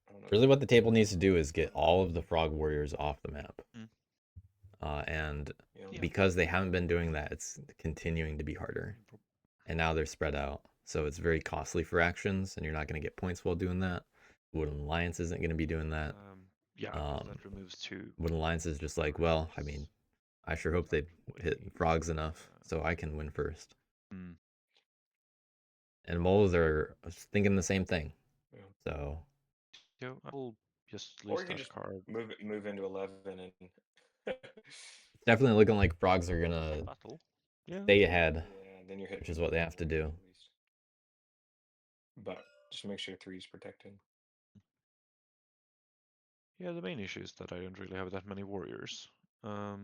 I don't know. Really what the table needs to do is get all of the Frog Warriors off the map. Mm. And Yeah. because they haven't been doing that, it's continuing to be harder. And now they're spread out. So it's very costly for actions, and you're not going to get points while doing that. Wooden Alliance isn't going to be doing that. Yeah, that removes 2. Wooden Alliance is just like, well, I mean, I sure hope they hit Frogs enough so I can win first. Mm. And moles are thinking the same thing. Yeah. So Yeah, I'll just Or lose you can that just card. move into 11 and. it's definitely looking like Frogs are gonna Battle. Yeah. stay ahead, Yeah, then you're hitting. which is what they have to do. at least. But just make sure 3 is protected. Yeah, the main issue is that I don't really have that many warriors. Yeah.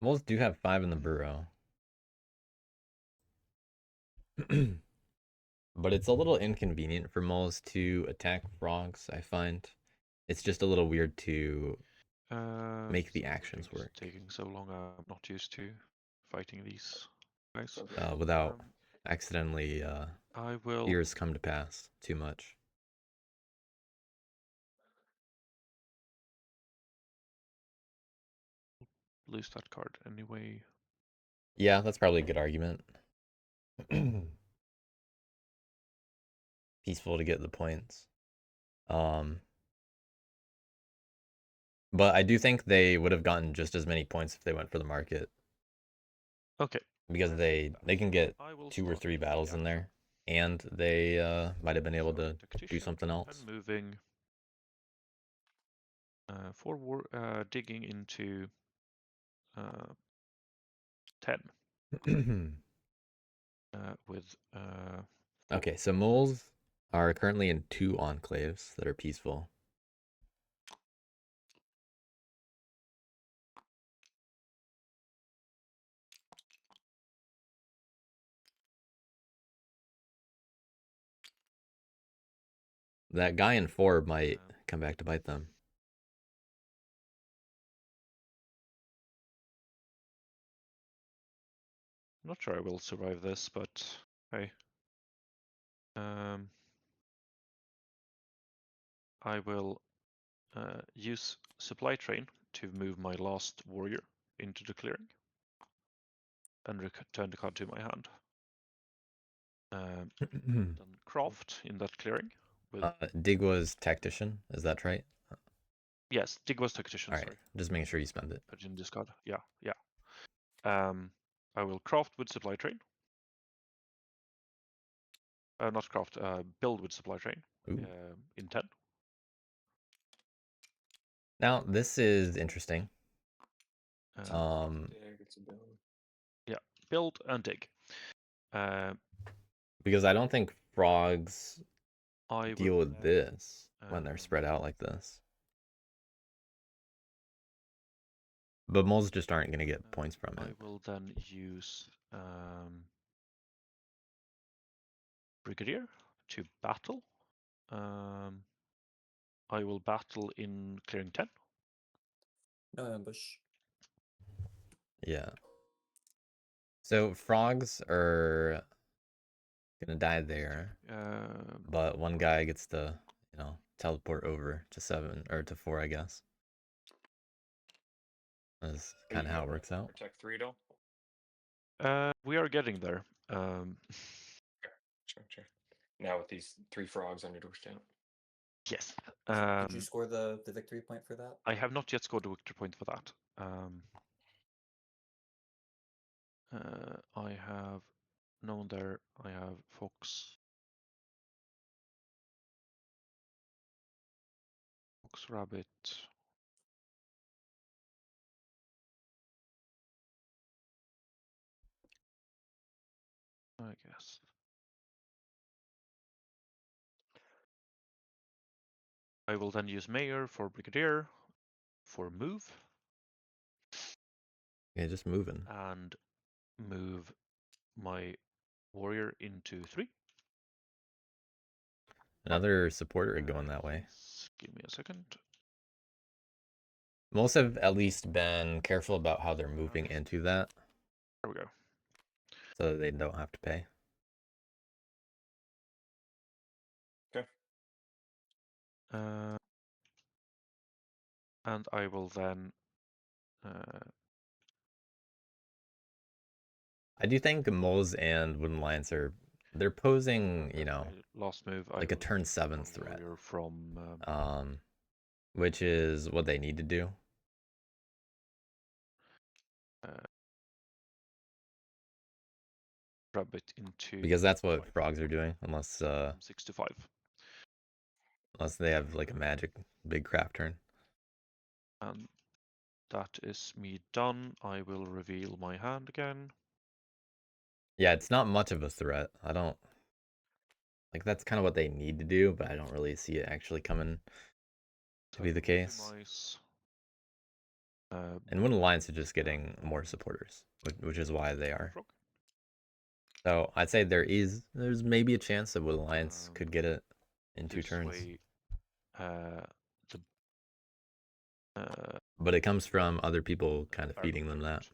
Moles do have 5 in the burrow. But it's a little inconvenient for moles to attack frogs, I find. It's just a little weird to make the actions It's work taking so long. I'm not used to fighting these guys. Okay. without accidentally I will fears come to pass too much. lose that card anyway. Yeah, that's probably a good argument. Peaceful to get the points. But I do think they would have gotten just as many points if they went for the market. Okay. Because they can get I will 2 or start 3 with the battles in action. there. And they might have been able to Starting do something else. And moving forward, digging into 10 with Okay, so moles are currently in 2 enclaves that are peaceful. That guy in 4 might come back to bite them. I'm not sure I will survive this, but hey. I will use supply train to move my last warrior into the clearing and return the card to my hand. Then craft in that clearing. With Dig was Tactician, is that right? yes, Dig was Tactician. Alright, Sorry, just making sure you spend it. put it in discard. Yeah. I will craft with supply train. not craft, build with supply chain Ooh. in 10. Now this is interesting. Dig, it's a build. Build and dig. Because I don't think frogs I deal will with this when they're um, spread out like this. But moles just aren't going to get points from I it. will then use Brigadier to battle. I will battle in clearing 10. No ambush. Yeah. So frogs are gonna die there, but one guy gets to, teleport over to 7 or to 4, I guess. That's Are you kind of how it gonna works out. Protect 3 at all? We are getting there. Sure. Now with these 3 frogs on your doorstep. Yes. Did you score the victory point for that? I have not yet scored a victory point for that. I have known there. I have Fox Rabbit. I guess. I will then use Mayor for Brigadier for move. Yeah, just moving. And move my warrior into 3. Another supporter going that way. Give me a second. Most have at least been careful about how they're moving into that. There we go. So that they don't have to pay. Okay. And I will then. I do think moles and wooden lions they're posing, last move. like a turn 7 threat. From which is what they need to do. Rabbit into. Because that's what frogs are doing, unless 6 to 5. Unless they have like a magic big craft turn. And that is me done. I will reveal my hand again. Yeah, it's not much of a threat. I don't like that's kind of what they need to do, but I don't really see it actually coming to be the case. And Wooden Alliance are just getting more supporters, which is why they are. So I'd say there's maybe a chance that Wooden Alliance could get it in 2 turns. But it comes from other people kind of feeding them that.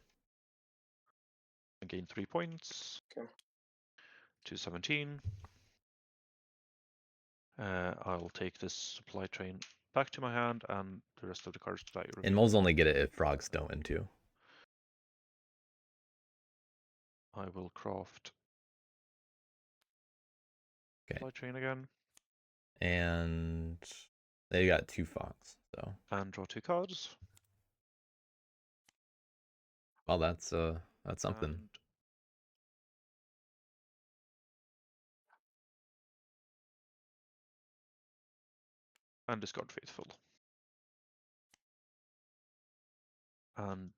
I gain 3 points. Okay. 217. I'll take this supply train back to my hand and the rest of the cards that I reveal. And moles only get it if frogs don't into. I will craft Okay. supply train again. And they got 2 frogs, so. And draw 2 cards. Well, that's something. And discard Faithful. And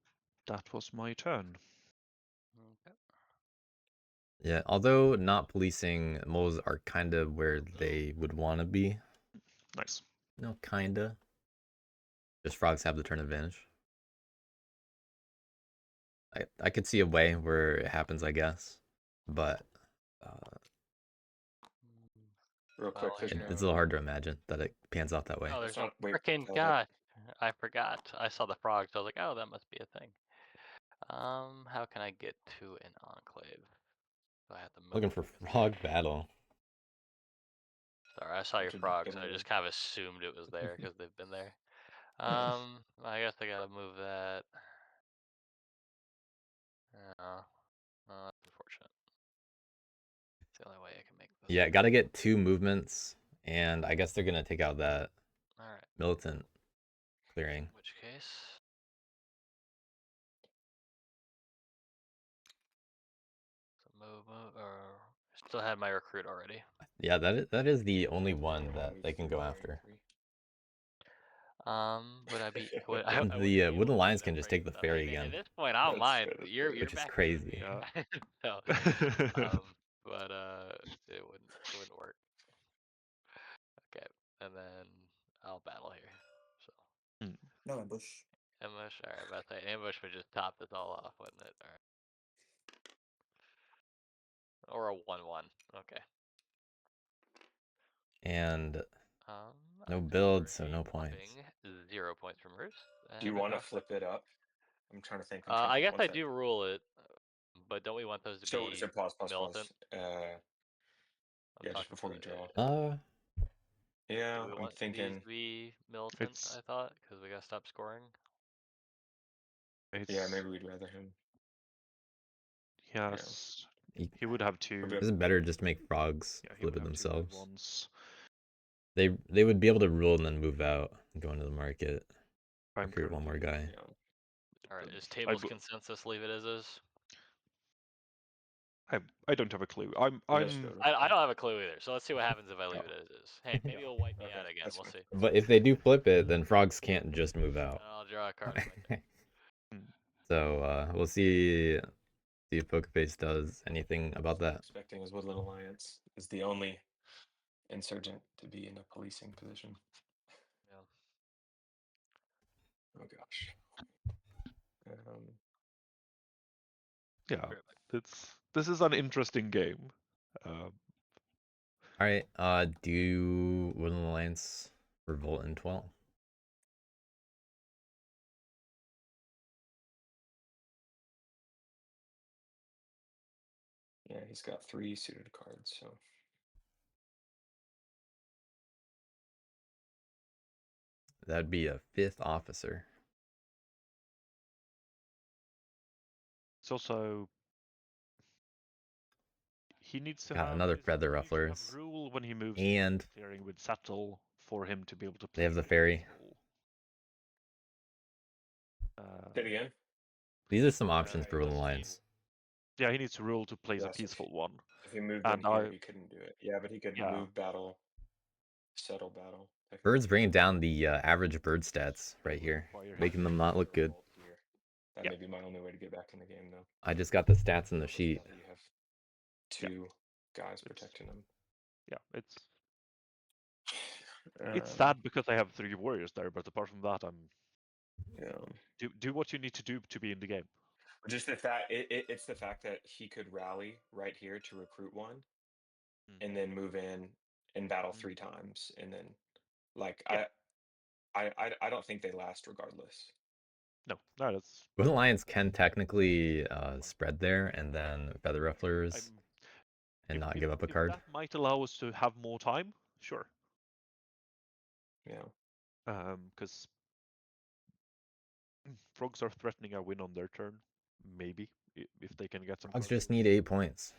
that was my turn. Okay. Yeah, although not policing, moles are kind of where they would want to be. Nice. No, kinda. Just frogs have the turn advantage. I could see a way where it happens, I guess, but Real quick, Well, it's a little hard to imagine that it pans out that way. Oh, there's no wait, freaking oh, god. I forgot. I saw the frogs. I was like, oh, that must be a thing. How can I get to an enclave? Do I have to move? Looking for frog battle. Sorry, I saw your Should frogs. get I it. just kind of assumed it was there because they've been there. I guess I gotta move that. Oh, that's unfortunate. It's the only way I can make this. Yeah, gotta get 2 movements, and I guess they're gonna take out that Alright. militant clearing. In which case. So move, or still had my recruit already. I Yeah, that is the only one Wrong, that we they can go three, after. three. Would I be? Would, I wouldn't The be able Wooden to Lions do can that just for you, take the though. ferry At again, this point, I don't That's mind. fair, that's You're fair. which is back crazy. to me. Yeah. So, but it wouldn't work. Okay, and then I'll battle here. So No ambush. ambush. All right, about that ambush would just top this all off, wouldn't it? All right. Or a 1-1. Okay. And no I'm build, so sorry, no points. popping 0 points from Roost. Do you and want to attack. flip it up? I'm trying to think. I guess one I sec. do rule it, but don't we want those to So be pause. militant? Yeah, just talking before you about- draw. Do Yeah, we I'm want thinking. these to be militant? It's- I thought because we gotta stop scoring. Yeah, maybe we'd rather him. Yes. He- He would have two. bit- Isn't it better just to make frogs Yeah, he flip would it have two red themselves? ones. They would be able to rule and then move out and go into the market. I'm Recruit one more guy. Yeah. All right, Um, is I tables bu- consensus? Leave it as is. I don't have a clue. I'm Let's go to- I don't have a clue either. So let's see what happens if I leave Oh. it as is. Hey, maybe Yeah, you'll wipe me okay, out again. that's We'll fine. see. But if they do flip it, then frogs can't just move out. I'll draw a card. on my turn. So we'll see if PokerFace does anything about that. Expecting his Woodland Alliance is the only insurgent to be in a policing position. Yeah. Oh gosh. Yeah. This is an interesting game. All right. Do Woodland Alliance revolt in 12? Yeah, he's got 3 suited cards, so That'd be a 5th officer. It's also he needs to Got have another he feather needs to have rufflers. rule when he moves And clearing with settle for him to be able to they have play the ferry. peaceful. say it again. These are some options for he Woodland does need- Alliance. Yeah, he needs to rule to place Yes, a if peaceful one. If he moved And in here, he couldn't do it. Yeah, but he could Yeah. move battle, settle battle. Birds bringing down the average bird stats right here, Require- making them not look good. Here. That Yeah. may be my only way to get back in the game, though. I just got the stats in the sheet. You have 2 guys protecting him. Yeah, it's Um, sad because I have 3 warriors there, but apart from that, Yeah. do what you need to do to be in the game. Just the fact it's the fact that he could rally right here to recruit one, and then move in and battle 3 times, and then like Yeah. I don't think they last regardless. No, that's Woodland Alliance can technically spread there and then feather rufflers and not give up a card. That might allow us to have more time. Sure. Yeah. Because frogs are threatening a win on their turn, maybe if they can get some. Frogs cards just in. need 8 points.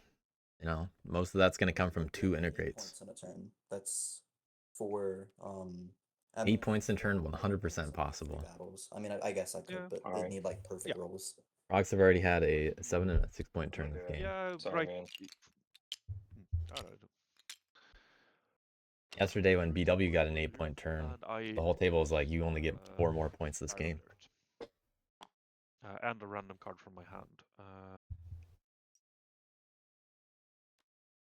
You know, most of that's going to come from 2 Yeah, 8 integrates. points in a turn. That's for 8 points in turn, for 100% 3 possible. battles. I mean, I guess I could, Yeah. but Alright. they'd need like perfect rolls. Frogs have already had a 7 and a 6 point turn this game. Yeah, Sorry, right. man. Alright. Yesterday when BW got an 8 point turn, And the whole table was like, you only get 4 more points this game. And a random card from my hand.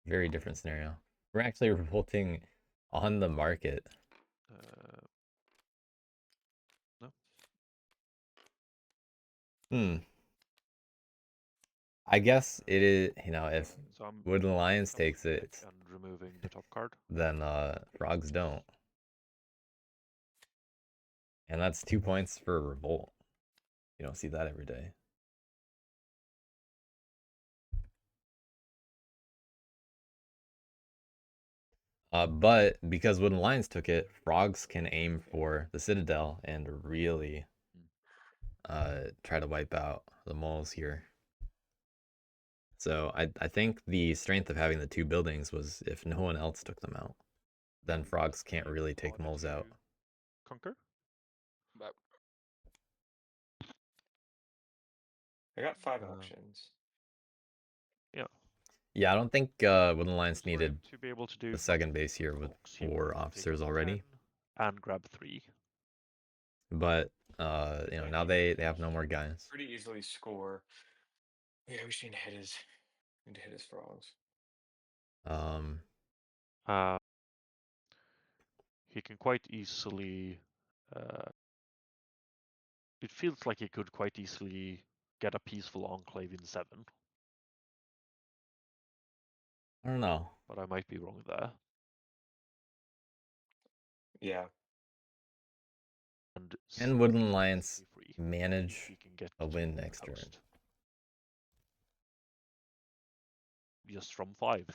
Very different scenario. We're actually revolting on the market. No. I guess it is, you know, if So I'm Woodland Alliance coming takes it, back and removing the top card. then frogs don't. And that's 2 points for a revolt. You don't see that every day. But because Wooden Lions took it, frogs can aim for the Citadel and really try to wipe out the moles here. So I think the strength of having the 2 buildings was if no one else took them out, then frogs can't really take moles out. Conquer? I got 5 options. Yeah, I don't think Woodland Alliance For him needed to be able to do the second base here with blocks, he would 4 have to take officers out already. 10 and grab 3. But you know, Yeah, now he they could have no more guys. pretty easily score. Yeah, we should hit his frogs. He can quite easily. It feels like he could quite easily get a peaceful enclave in 7, I don't know. but I might be wrong there. Yeah. And Can Woodland Alliance free manage if he can get a win next turn? housed. Just from 5.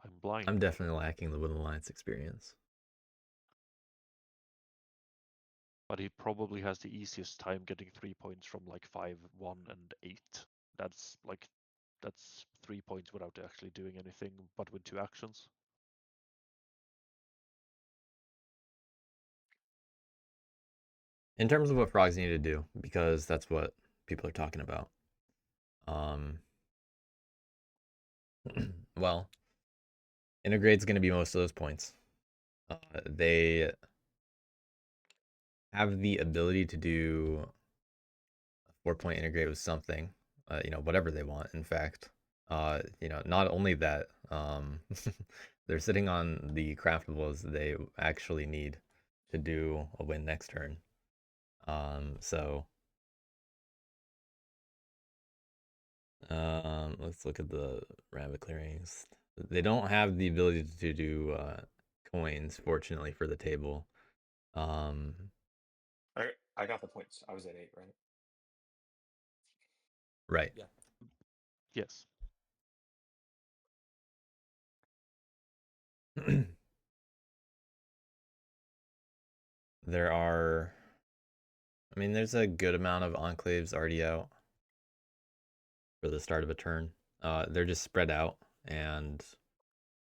I'm blind. I'm definitely lacking the Woodland Alliance experience. But he probably has the easiest time getting 3 points from like 5, 1, and 8. That's 3 points without actually doing anything, but with 2 actions. In terms of what frogs need to do, because that's what people are talking about. Well, integrate's going to be most of those points. They have the ability to do a 4-point integrate with something, you know, whatever they want. In fact, you know, not only that, they're sitting on the craftables they actually need to do a win next turn. So let's look at the rabbit clearings. They don't have the ability to do coins, fortunately, for the table. I got the points. I was at 8, right? Right. Yeah. Yes. There are, I mean, there's a good amount of enclaves already out for the start of a turn. They're just spread out, and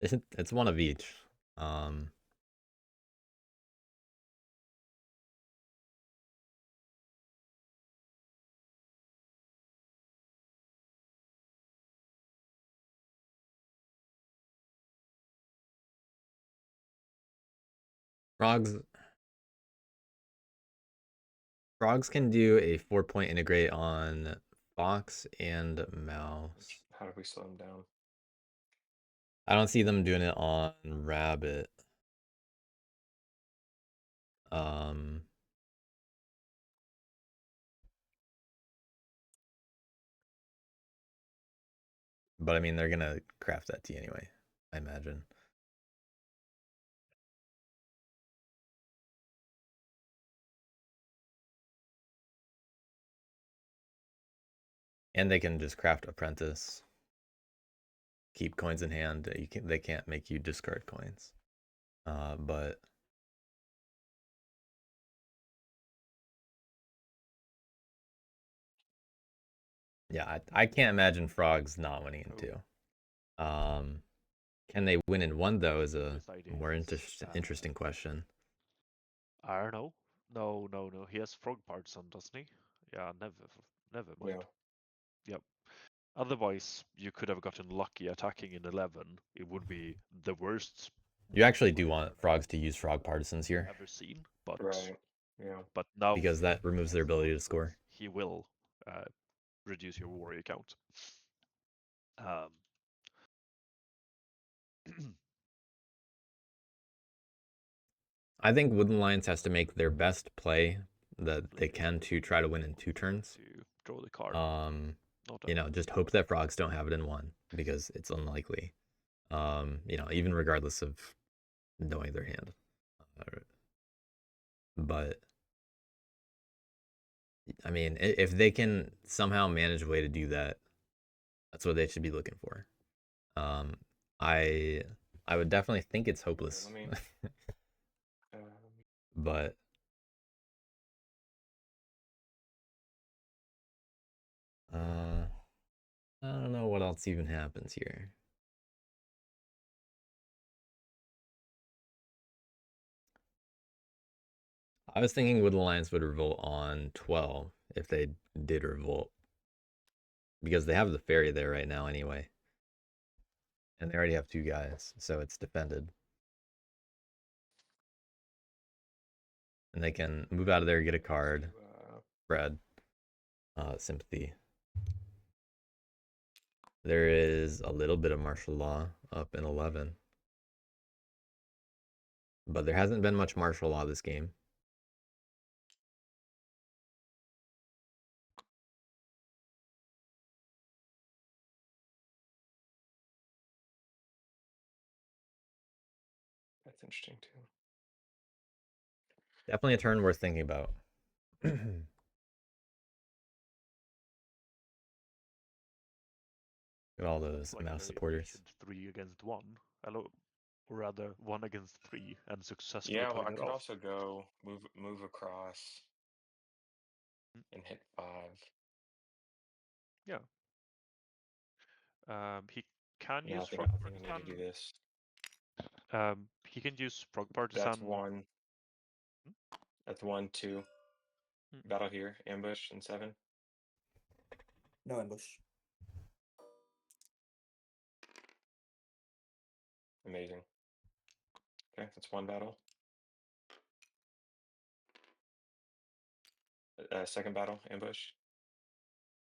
it's one of each. Frogs can do a 4-point integrate on fox and mouse. How do we slow him down? I don't see them doing it on rabbit. But I mean, they're gonna craft that T anyway, I imagine. And they can just craft apprentice. Keep coins in hand. They can't make you discard coins. But yeah, I can't imagine frogs not winning in 2. Can they win in 1 though? Is a more interesting question. I don't know. No. He has frog parts on, doesn't he? Yeah, never mind. Yeah. Yep. Otherwise, you could have gotten lucky attacking in 11. It would be the worst. You actually do want frogs to use frog partisans here. Ever seen, but Right. Yeah. But now because that removes their ability to score. He will reduce your warrior count. I think Woodland Alliance has to make their best play that they can to try to win in 2 turns. To draw the card. You know, just hope that frogs don't have it in 1 because it's unlikely. You know, even regardless of knowing their hand. But I mean, if they can somehow manage a way to do that, that's what they should be looking for. I would definitely think it's hopeless. But I don't know what else even happens here. I was thinking Woodland Alliance would revolt on 12 if they did revolt. Because they have the ferry there right now anyway. And they already have 2 guys, so it's defended. And they can move out of there, get a card, spread, sympathy. There is a little bit of martial law up in 11. But there hasn't been much martial law this game. That's interesting too. Definitely a turn worth thinking about. Look at all those Like mouse they supporters. mentioned 3 against 1. Hello, or rather 1 against 3, and successfully Yeah, well, played I it could off. also go move across and hit 5. Yeah. He can Yeah, use I Frog think I need to do Partisan. this. He can use Frog That's Partisan. 1. That's 1, 2. Battle here, ambush, and 7. No ambush. Amazing. Okay, that's 1 battle. Second battle, ambush.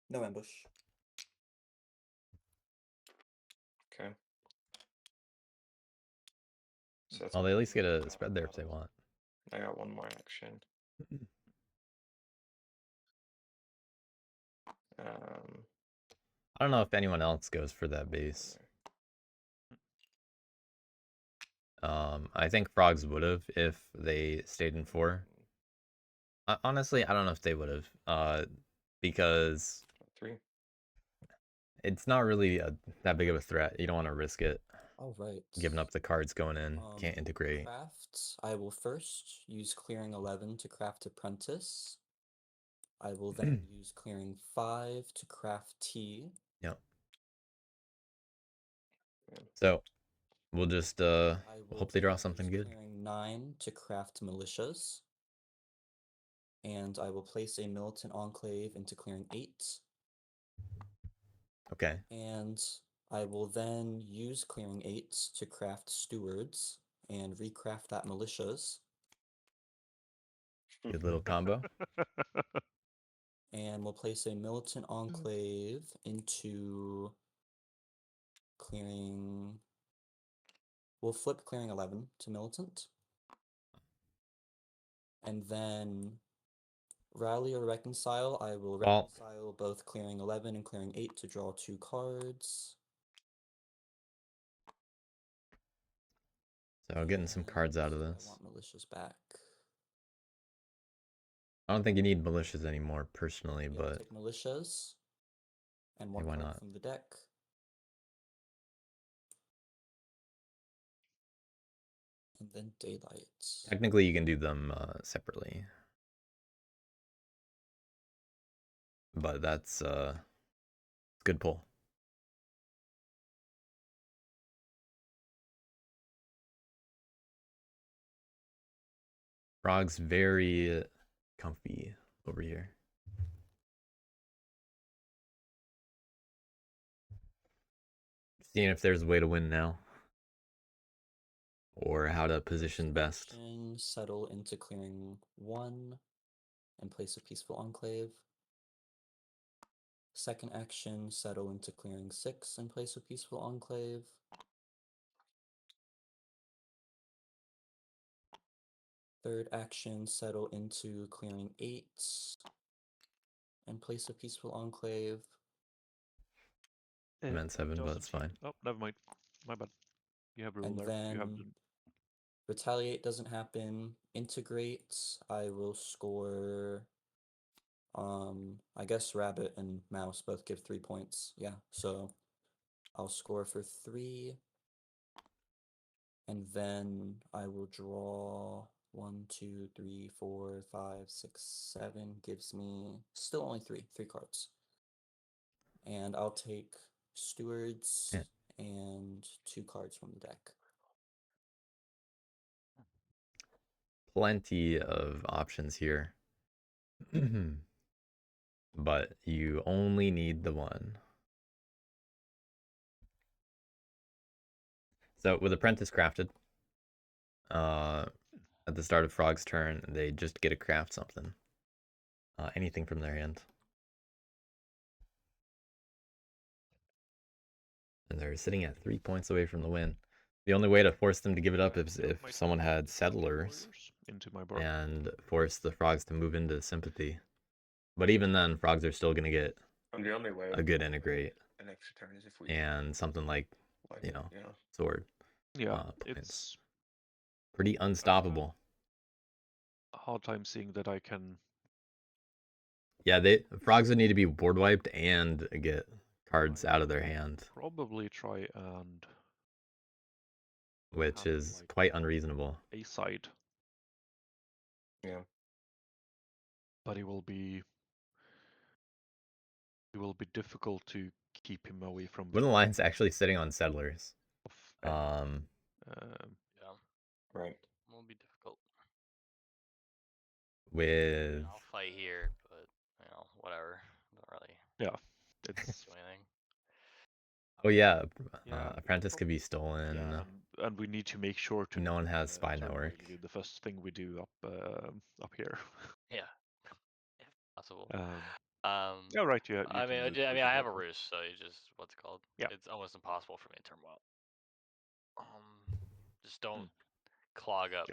No ambush. Okay. So that's Well, they at least get a battle, spread there if they battle. want. I got 1 more action. I don't know if anyone else goes for that base. I think Frogs would have if they stayed in 4. Honestly, I don't know if they would have. Because 3. it's not really that big of a threat. You don't want to risk it. All right. Giving up the cards going in. Can't integrate. Craft. I will first use clearing 11 to craft Apprentice. I will then use clearing 5 to craft T. Yep. So we'll just hope they draw something good. Clearing 9 to craft militias. And I will place a militant enclave into clearing 8. Okay. And I will then use clearing 8 to craft stewards and recraft that militias. Good little combo. And we'll place a militant enclave into clearing. We'll flip clearing 11 to militant. And then rally or reconcile. I will reconcile both clearing 11 and clearing 8 to draw 2 cards. So getting some cards out of this. I want militias back. I don't think you need militias anymore personally, Yeah, but take militias and 1 why card not? from the deck. And then daylight. Technically, you can do them separately, but that's good pull. Frog's very comfy over here. Seeing if there's a way to win now, or how to position best. Settle into clearing 1 and place a peaceful enclave. Second action, settle into clearing 6 and place a peaceful enclave. Third action, settle into clearing 8 and place a peaceful enclave. I meant 7, but it's fine. Oh, never mind. My bad. You have rule And there. then You have retaliate doesn't happen. Integrate, I will score. I guess rabbit and mouse both give 3 points. Yeah, so I'll score for 3. And then I will draw 1, 2, 3, 4, 5, 6, 7. Gives me still only 3 cards. And I'll take stewards and 2 cards from the deck. Plenty of options here. But you only need the one. So with Apprentice crafted, at the start of Frog's turn, they just get to craft something. Anything from their hand. And they're sitting at 3 points away from the win. The only way to force them to give it up is if someone had Settlers into my board. and force the Frogs to move into Sympathy. But even then, Frogs are still going to get The only way a good integrate an extra turn is if we and something like, you know, Sword. Yeah, Points. it's Pretty unstoppable. a hard time seeing that I can. Yeah, Frogs would need to be board wiped and get cards out of their hand, Probably try and which have, is like, quite unreasonable. a side, Yeah. but it will be difficult to keep him away from. Wooden Lion's actually sitting on Settlers. Yeah. Right. Will be difficult. With I'll fight here, but you know, whatever. Don't really. Yeah, it's do anything. oh yeah, Yeah, Apprentice could be stolen. yeah, and we need to make sure to. No one has Spy turn Network. really the first thing we do up here. Yeah, if possible. Yeah, right. Yeah, I mean, I have a roost, so you just what's it called? Yeah. It's almost impossible for me to turn well. Just don't clog up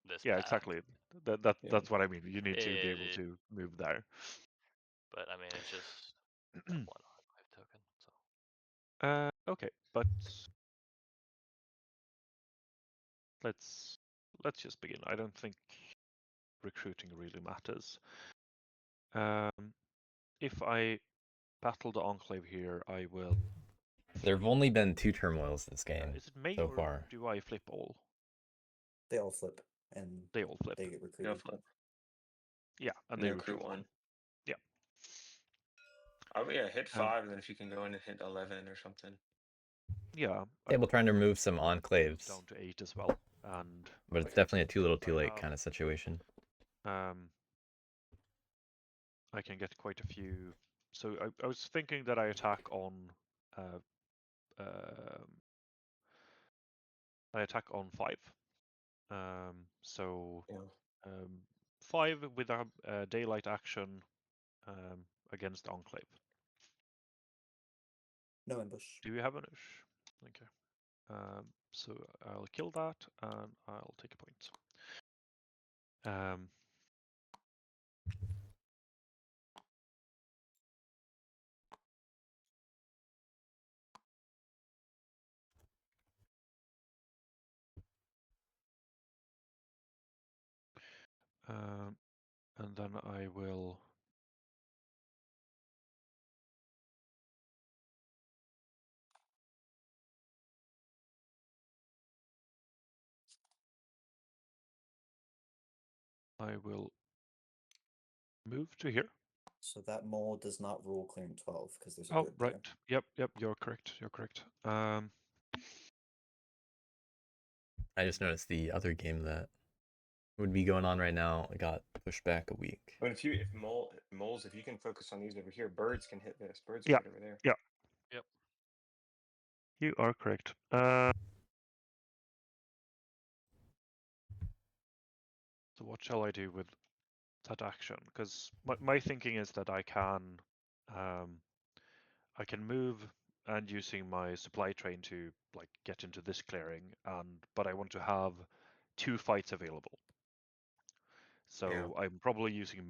this. Yeah, path. exactly. That's what I mean. You need to be able to move there. But I mean, it's just one enclave token. So. Okay, but let's just begin. I don't think recruiting really matters. If I battle the Enclave here, I will. There have only been 2 turmoils this game Is it May so or far. do I flip all? They all flip, and They all flip. they get recruited. Yeah, and they recruit one. Yeah. Oh yeah, hit 5, and then if you can go in and hit 11 or something. Yeah. Table trying to remove some enclaves. Down to 8 as well, and. But it's definitely a too little, too late kind of situation. I can get quite a few. So I was thinking that I attack on. I attack on 5. So 5 with a daylight action against Enclave. No ambush. Do you have an ambush? Okay. So I'll kill that and I'll take a point. And then I will. I will move to here. So that mole does not rule clearing 12 because there's a Oh, bird right. there. Yep. You're correct. I just noticed the other game that would be going on right now got pushed back a week. But if moles, if you can focus on these over here, birds can hit this. Birds Yeah. can hit over there. Yeah. Yep. You are correct. So what shall I do with that action? Because my thinking is that I can move and using my supply train to like get into this clearing, but I want to have 2 fights available. So I'm probably using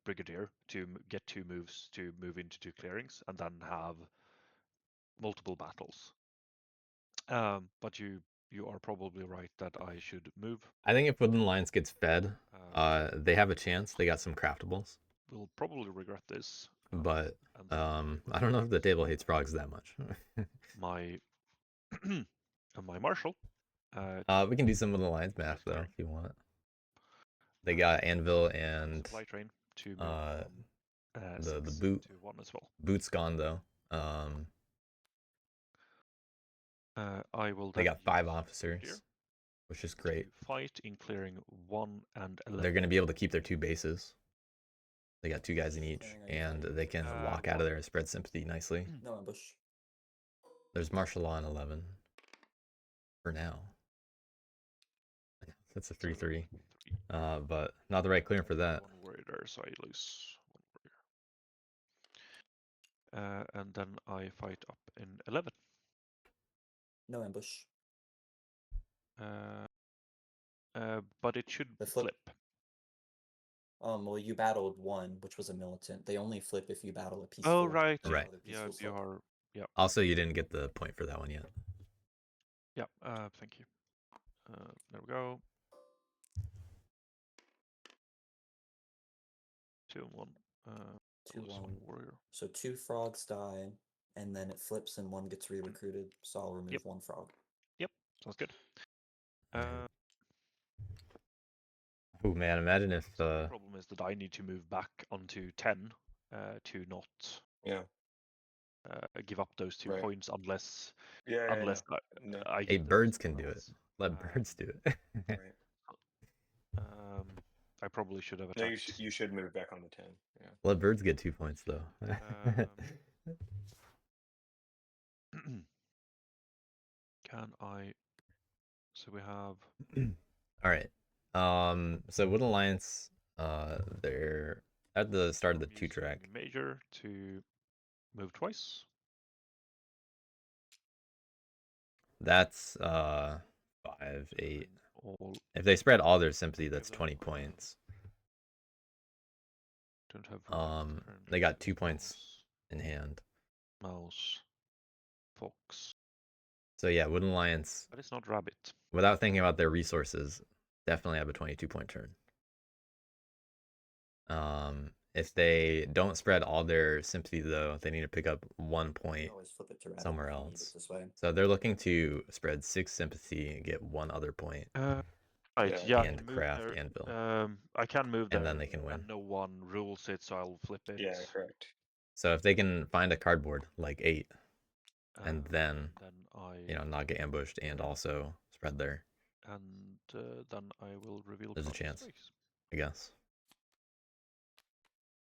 Brigadier to get 2 moves to move into 2 clearings and then have multiple battles. But you are probably right that I should move. I think if Wooden Lions gets fed, they have a chance. They got some craftables. We'll probably regret this. But I don't know if the table hates frogs that much. my my marshal. We can do some Wooden Lions math though if you want. They got Anvil and supply train to the boot to 1 as well. Boot's gone though. I will. They got 5 officers, which is great. Fight in clearing 1 and 11. They're going to be able to keep their 2 bases. They got 2 guys in each, and they can walk out of there and spread sympathy nicely. No ambush. There's martial law in 11. for now. That's a 3/3. 3. But not the right clearing for that. One warrior there, so I lose 1 warrior. And then I fight up in 11. No ambush. But it should The flip. flip. Well, you battled one, which was a militant. They only flip if you battle a peaceful. Oh, right. Right. Other Yeah, peaceful you flip. are. Yeah. Also, you didn't get the point for that one yet. Yeah. Thank you. There we go. 2 and 1. 2-1. Warrior. So 2 frogs die, and then it flips and 1 gets re-recruited. So I'll remove 1 frog. Sounds good. Oh man, imagine if The problem is that I need to move back onto 10 to not give up those 2 Right. points unless Yeah. No. I hey, give them birds to can someone do it. else. Let birds do it. Right. I probably should have No, attacked. you should move back on the 10. Yeah. Let birds get 2 points though. Can I? So we have. All right. So Wood Alliance, they're at the start of the I'm 2 track. using Major to move twice. That's 5, 8. All If they spread all their sympathy, that's them 20 are- points. don't have. They got 2 points in hand. Mouse. Fox. So yeah, Wood Alliance, But it's not rabbit. without thinking about their resources, definitely have a 22-point turn. If they don't spread all their sympathy though, they need to pick up 1 point Always flip it to rabbit somewhere if you need it else. this way. So they're looking to spread 6 sympathy and get 1 other point. Right, Yeah, I and can move craft there. anvil. I can move there. And then they can win. And no one rules it, so I'll flip it. Yeah, correct. So if they can find a cardboard like 8, and then I not get ambushed and also spread there, and then I will reveal. There's a card chance. space. I guess.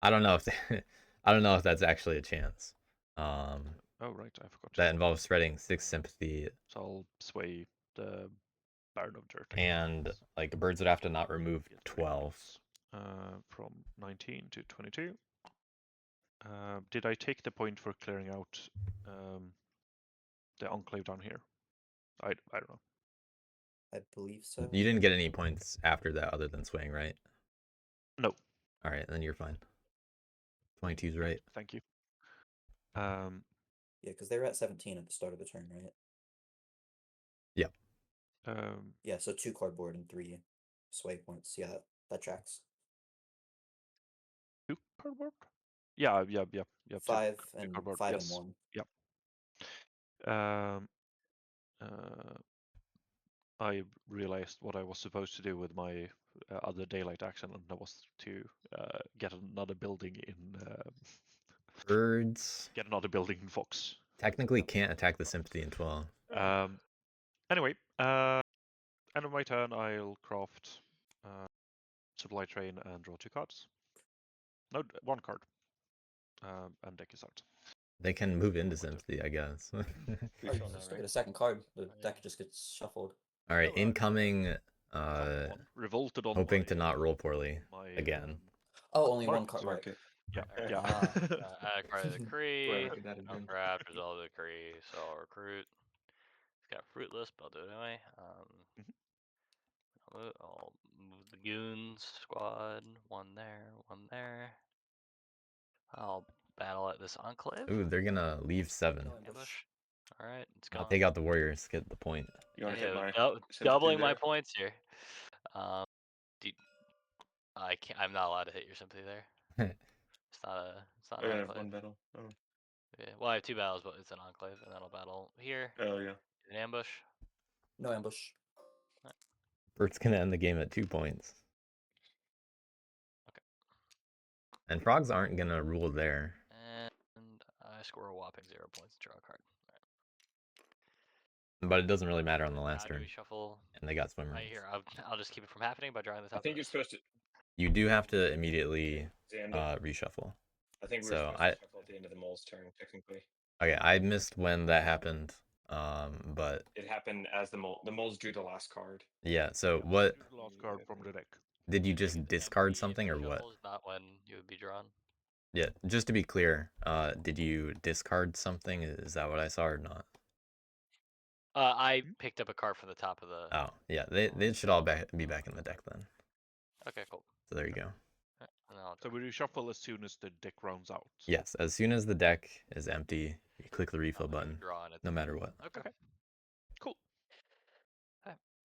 I don't know if I don't know if that's actually a chance. Oh right, I forgot. That involves spreading 6 sympathy, So I'll sway the Baron of Dirt. and like birds would have to not remove 12. From 19 to 22. Did I take the point for clearing out the enclave down here? I don't know. I believe so. You didn't get any points after that other than swaying, right? No. All right, then you're fine. 22's right. Thank you. Yeah, because they were at 17 at the start of the turn, right? Yeah. Yeah, so 2 cardboard and 3 sway points. Yeah, that tracks. 2 cardboard? Yeah. 5 two and cardboard, 5 yes. and 1. Yep. I realized what I was supposed to do with my other daylight action, and that was to get another building in. Birds Get another building in Fox. technically can't attack the sympathy in 12. Anyway, end of my turn, I'll craft supply train and draw 2 cards. No, 1 card. And deck is out. They can move into sympathy, I guess. Oh, you still get a second card. The deck just gets shuffled. All right, incoming. Someone revolted on Hoping my, to not roll poorly my, again. Oh, only Mark- 1 card. Mark Right. it. Yeah, Alright, yeah. Add a card of the decree. Right, that I'll again. craft, resolve the decree, so I'll recruit. It's got fruitless, but I'll do it anyway. I'll move the goons squad. 1 there, 1 there. I'll battle at this enclave. Ooh, they're gonna leave 7. No ambush. Ambush. Alright, it's I'll gone. take out the warriors, get the point. You want to Yeah, hit my sympathy doubling my there? points here. I'm not allowed to hit your sympathy there. It's not Oh, an yeah, enclave. 1 battle. Oh. Yeah, well, I have 2 battles, but it's an enclave, and then I'll battle here. Oh yeah. An ambush. No ambush. Bert's gonna end the game at 2 points. Okay. And frogs aren't gonna rule there. And I score a whopping 0 points and draw a card. But it doesn't really matter on the Now last do turn. we shuffle? And they got swim Right runs. here. I'll just keep it from happening by drawing the top I think of you're this. supposed to. You do have to immediately Xander. reshuffle. I think we're so supposed to shuffle at the end of the mole's turn, technically. Okay, I missed when that happened But It happened as the moles drew the last card. yeah. So Yeah, what do the last card from the deck. did you Make just it discard empty if something it or what? shuffles, not when you would be drawn. Yeah, just to be clear, did you discard something? Is that what I saw or not? I picked up a card from the top of the. Oh, yeah, they should all be back in the deck then. Okay, cool. So there you go. Alright, and then I'll So draw. will you shuffle as soon as the deck rounds out? Yes, as soon as the deck is empty, you click the I'll refill do button, draw and it's no matter what. Okay. Okay. Cool.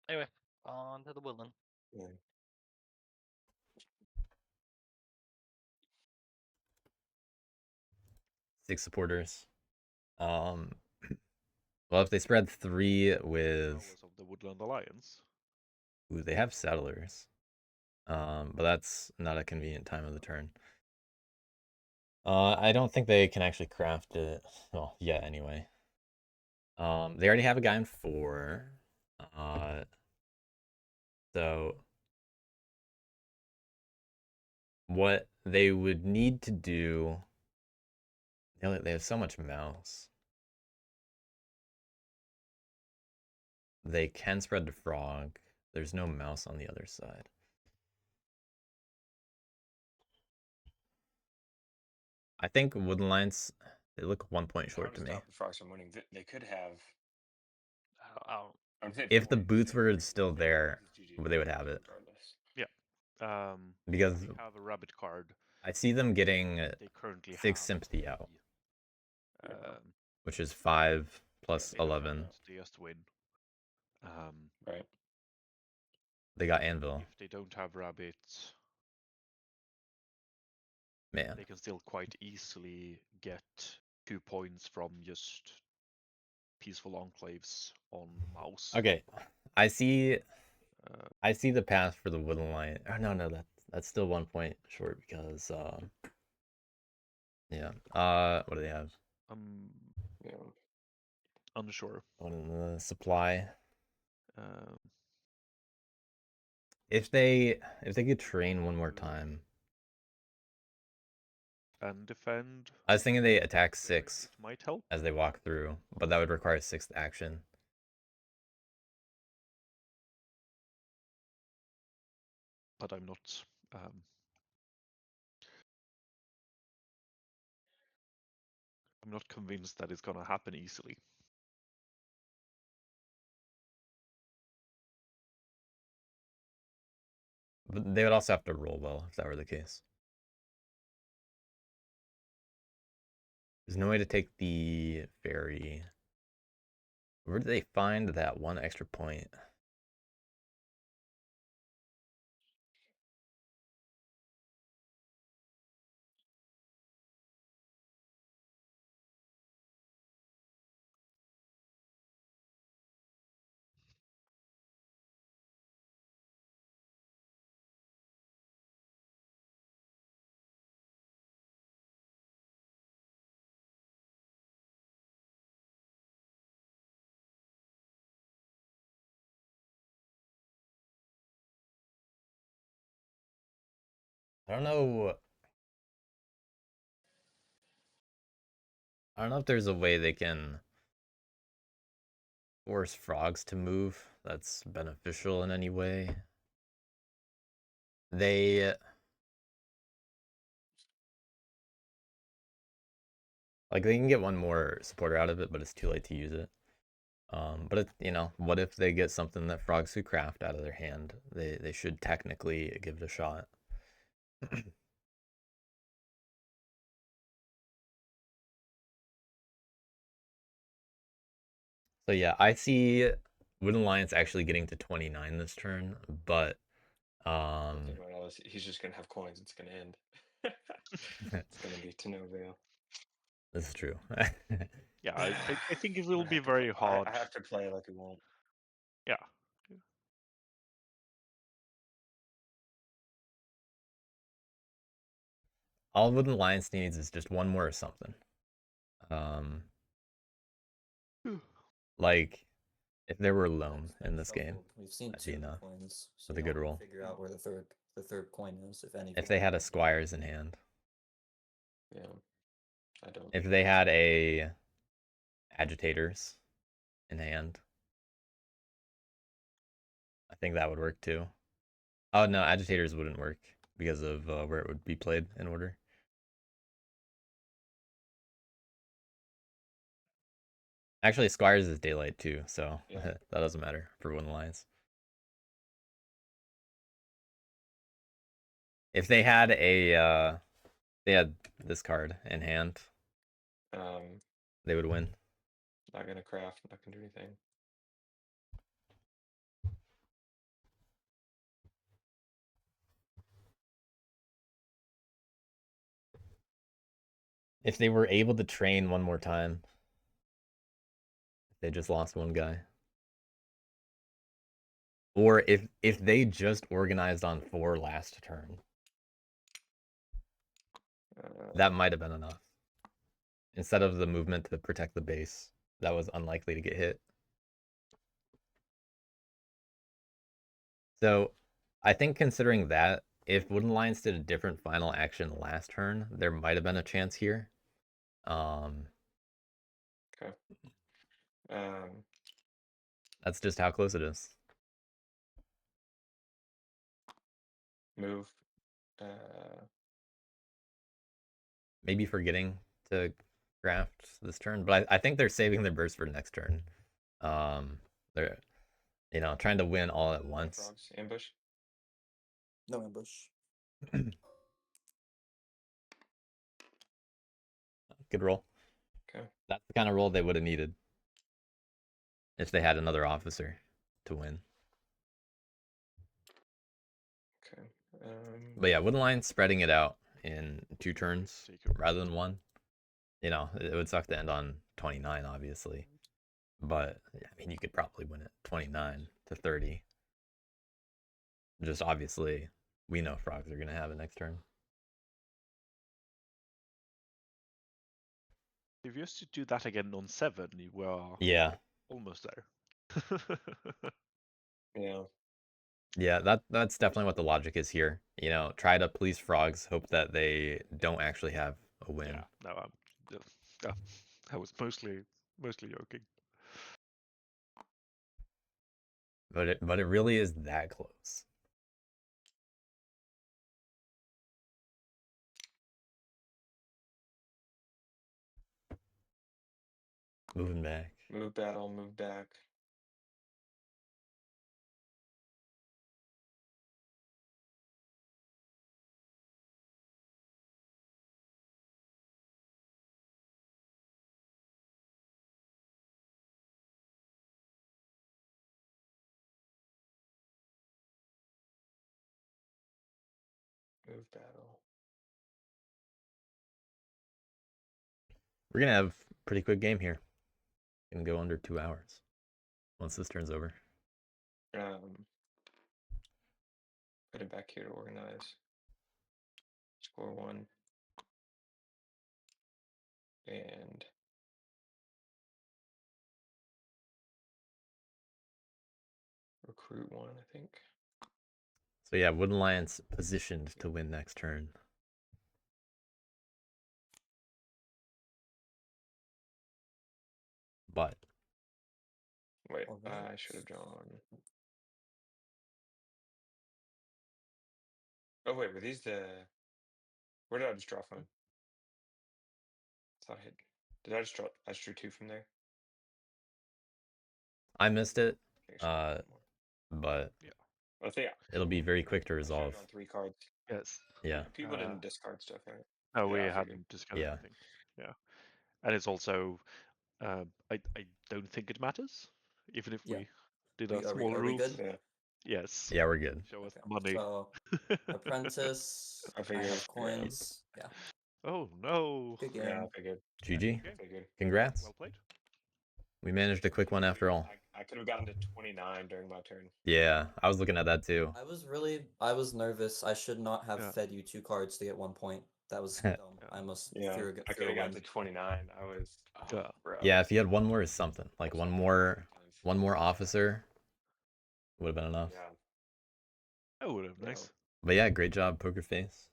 Anyway, on to the woodland. Yeah. 6 supporters. Well, if they spread 3 with, Powers of the Woodland Alliance. ooh, they have settlers. But that's not a convenient time of the turn. I don't think they can actually craft it. Well, yeah, anyway. They already have a guy in 4. So what they would need to do, they have so much mouse. They can spread to frog. There's no mouse on the other side. I think Woodland Lions, they look 1 point short to me. Stop the frogs from winning. They could have. I don't. If the boots were still there, they would have it. Regardless. Because they have a rabbit card. I see them getting They currently 6 have sympathy out, the, which is 5 plus they have 11. They just win. Right. They got anvil. If they don't have rabbits, Man. they can still quite easily get 2 points from just peaceful enclaves on mouse. Okay, I see the path for the Woodland Lion. Oh, no, that's still 1 point short because yeah. What do they have? Yeah. Unsure. What in the supply? Um, If they could train one more time. and defend. I was thinking they attack 6 It might help. as they walk through, but that would require 6th action. But I'm not. I'm not convinced that it's gonna happen easily. But they would also have to roll well if that were the case. There's no way to take the ferry. Where do they find that 1 extra point? I don't know if there's a way they can force frogs to move that's beneficial in any way. They can get 1 more supporter out of it, but it's too late to use it. But it, what if they get something that frogs could craft out of their hand? They should technically give it a shot. So yeah, I see Wooden Alliance actually getting to 29 this turn, but He's just gonna have coins. It's gonna end. It's gonna be to no avail. This is true. Yeah, I think it will be very hard. I have to play like it won't. Yeah. All Wooden Alliance needs is just 1 more or something. Like if there were loam in this game, We've seen that'd be 2 enough. coins. With a good roll. Figure out where the third coin is, if anything. If they had a squires in hand. Yeah, I don't. If they had a agitators, in hand. I think that would work too. Oh no, agitators wouldn't work because of where it would be played in order. Actually, Squires is daylight too, so Yeah. that doesn't matter for Wooden Lions. If they had they had this card in hand, they would win. Not gonna craft, not gonna do anything. If they were able to train one more time, they just lost one guy. Or if they just organized on 4 last turn, that might have been enough. Instead of the movement to protect the base, that was unlikely to get hit. So I think considering that, if Wooden Lions did a different final action last turn, there might have been a chance here. Okay. That's just how close it is. Move. Maybe forgetting to draft this turn, but I think they're saving their burst for next turn. They're trying to win all at once. Frogs. Ambush. No ambush. Good roll. Okay. That's the kind of roll they would have needed if they had another officer to win. Okay. But yeah, Wooden Lions spreading it out in 2 turns rather than 1. It would suck to end on 29, obviously. But I mean, you could probably win it 29 to 30. Just obviously, we know Frogs are going to have it next turn. If you used to do that again on 7, you were almost there. Yeah. Yeah, that's definitely what the logic is here. Try to please Frogs, hope that they don't actually have a win. Yeah, no, I was mostly joking. But it really is that close. Moving back. Move battle, move back. Move battle. We're going to have a pretty quick game here. Going to go under 2 hours once this turn's over. Put it back here to organize. Score 1. And recruit 1, I think. So yeah, Wooden Lions positioned to win next turn. But wait, I should have drawn. Oh wait, were these the? Where did I just draw from? I thought I had. Did I just draw? I just drew 2 from there. I missed it. I But yeah, I think it'll be very quick to resolve. 3 cards. Yes. Yeah. People didn't discard stuff, right? No, Yeah, we I hadn't figured. discovered anything. Yeah, and it's also, I don't think it matters, even if we did a small are we rules. good? Yeah. Yes. Yeah, we're good. Show us the money. So, apprentice. I I figured. have coins. Yeah. Oh no. Good game. Yeah, I figured. GG. I figured. Congrats. Well played. We managed a quick one after all. I could have gotten to 29 during my turn. Yeah, I was looking at that too. I was nervous. I should not have Yeah. fed you 2 cards to get 1 point. That was dumb. I almost threw I could have gotten to 29. I was. Yeah. Bro. Yeah, if you had one more is something. Like one more officer would have been enough. Yeah. That would have nice. But yeah, great job, PokerFace.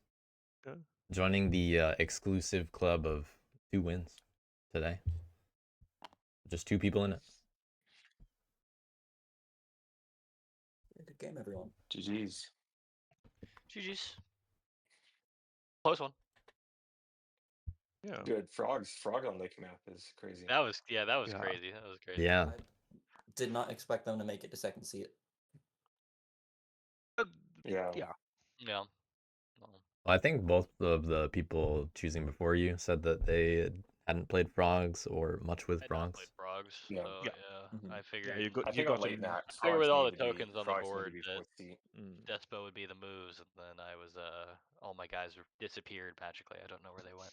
Yeah. Joining the exclusive club of 2 wins today. Just 2 people in it. Good game, everyone. GG's. GG's. Close one. Yeah. Good. Frog on Lake Map is crazy. That was Yeah. crazy. That was crazy. Yeah. I did not expect them to make it to second seat. Yeah. Yeah. No. I think both of the people choosing before you said that they hadn't played frogs or much with I not played frogs. frogs, so Yeah. yeah. Mhm. I figured. Yeah, I you think got on late him. map, I figured with all the frogs need to be- tokens on the frogs need to board be that fourth seat. Despo would be the moves, and then I was all my guys disappeared magically. I don't know where they went.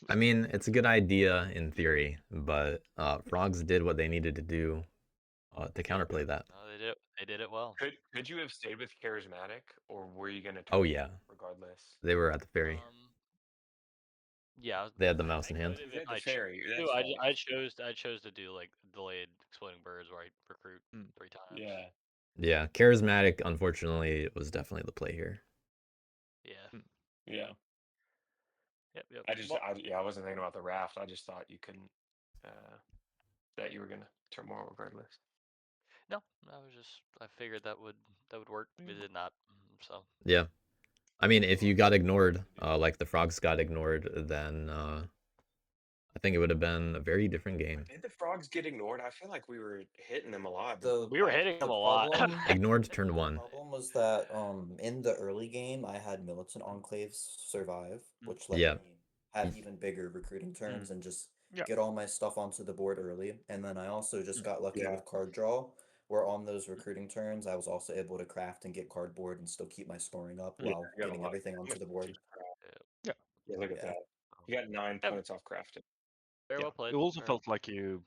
I mean, it's a good idea in theory, but frogs did what they needed to do to counterplay that. No, they did it well. Could you have stayed with charismatic, or were you gonna? Oh yeah, regardless. they were at the ferry. Yeah. They had the mouse in hand. They had the ferry. I chose to do like delayed exploding birds where I recruit 3 times. Yeah. Yeah, charismatic. Unfortunately, was definitely the play here. Yeah. Yeah. Yep. I wasn't thinking about the raft. I just thought you couldn't. That you were gonna turn more regardless. No, I figured that would work. It did not. So. Yeah, I mean, if you got ignored, like the frogs got ignored, then I think it would have been a very different game. Did the frogs get ignored? I feel like we were hitting them a lot. We were hitting them a lot. Ignored turn 1. The problem was that in the early game I had militant enclaves survive, which let Yeah. me have even bigger recruiting turns and just Yeah. get all my stuff onto the board early. And then I also just got lucky Yeah. with card draw, where on those recruiting turns I was also able to craft and get cardboard and still keep my scoring up Yeah, while you got a getting lot. everything onto the board. Yeah, look at Yeah. that. You got 9 Yeah. points off crafting. Very Yeah. well played. It also Very felt like you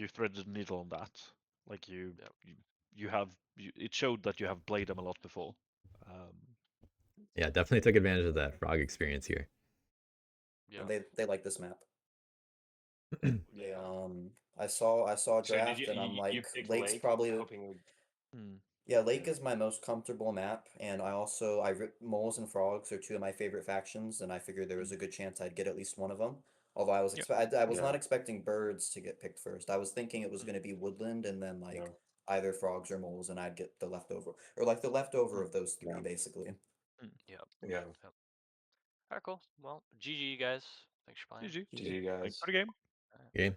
threaded the needle on that. Like it showed that you have played them a lot before. Yeah, definitely took advantage of that frog experience here. Yeah. And they like this map. They Yeah. I saw So draft did and I'm you like picked Lake's Lake, probably hoping Yeah, Lake is my most comfortable map, and moles and frogs are two of my favorite factions, and I figured there was a good chance I'd get at least one of them. Although I was I was not expecting birds to get picked first. I was thinking it was going to be woodland and then like either frogs or moles, and I'd get the leftover or like the leftover of those three basically. Yep. Yeah. All right, cool. Well, GG, you guys. Thanks for playing. GG. GG guys. Thanks for the game. Game.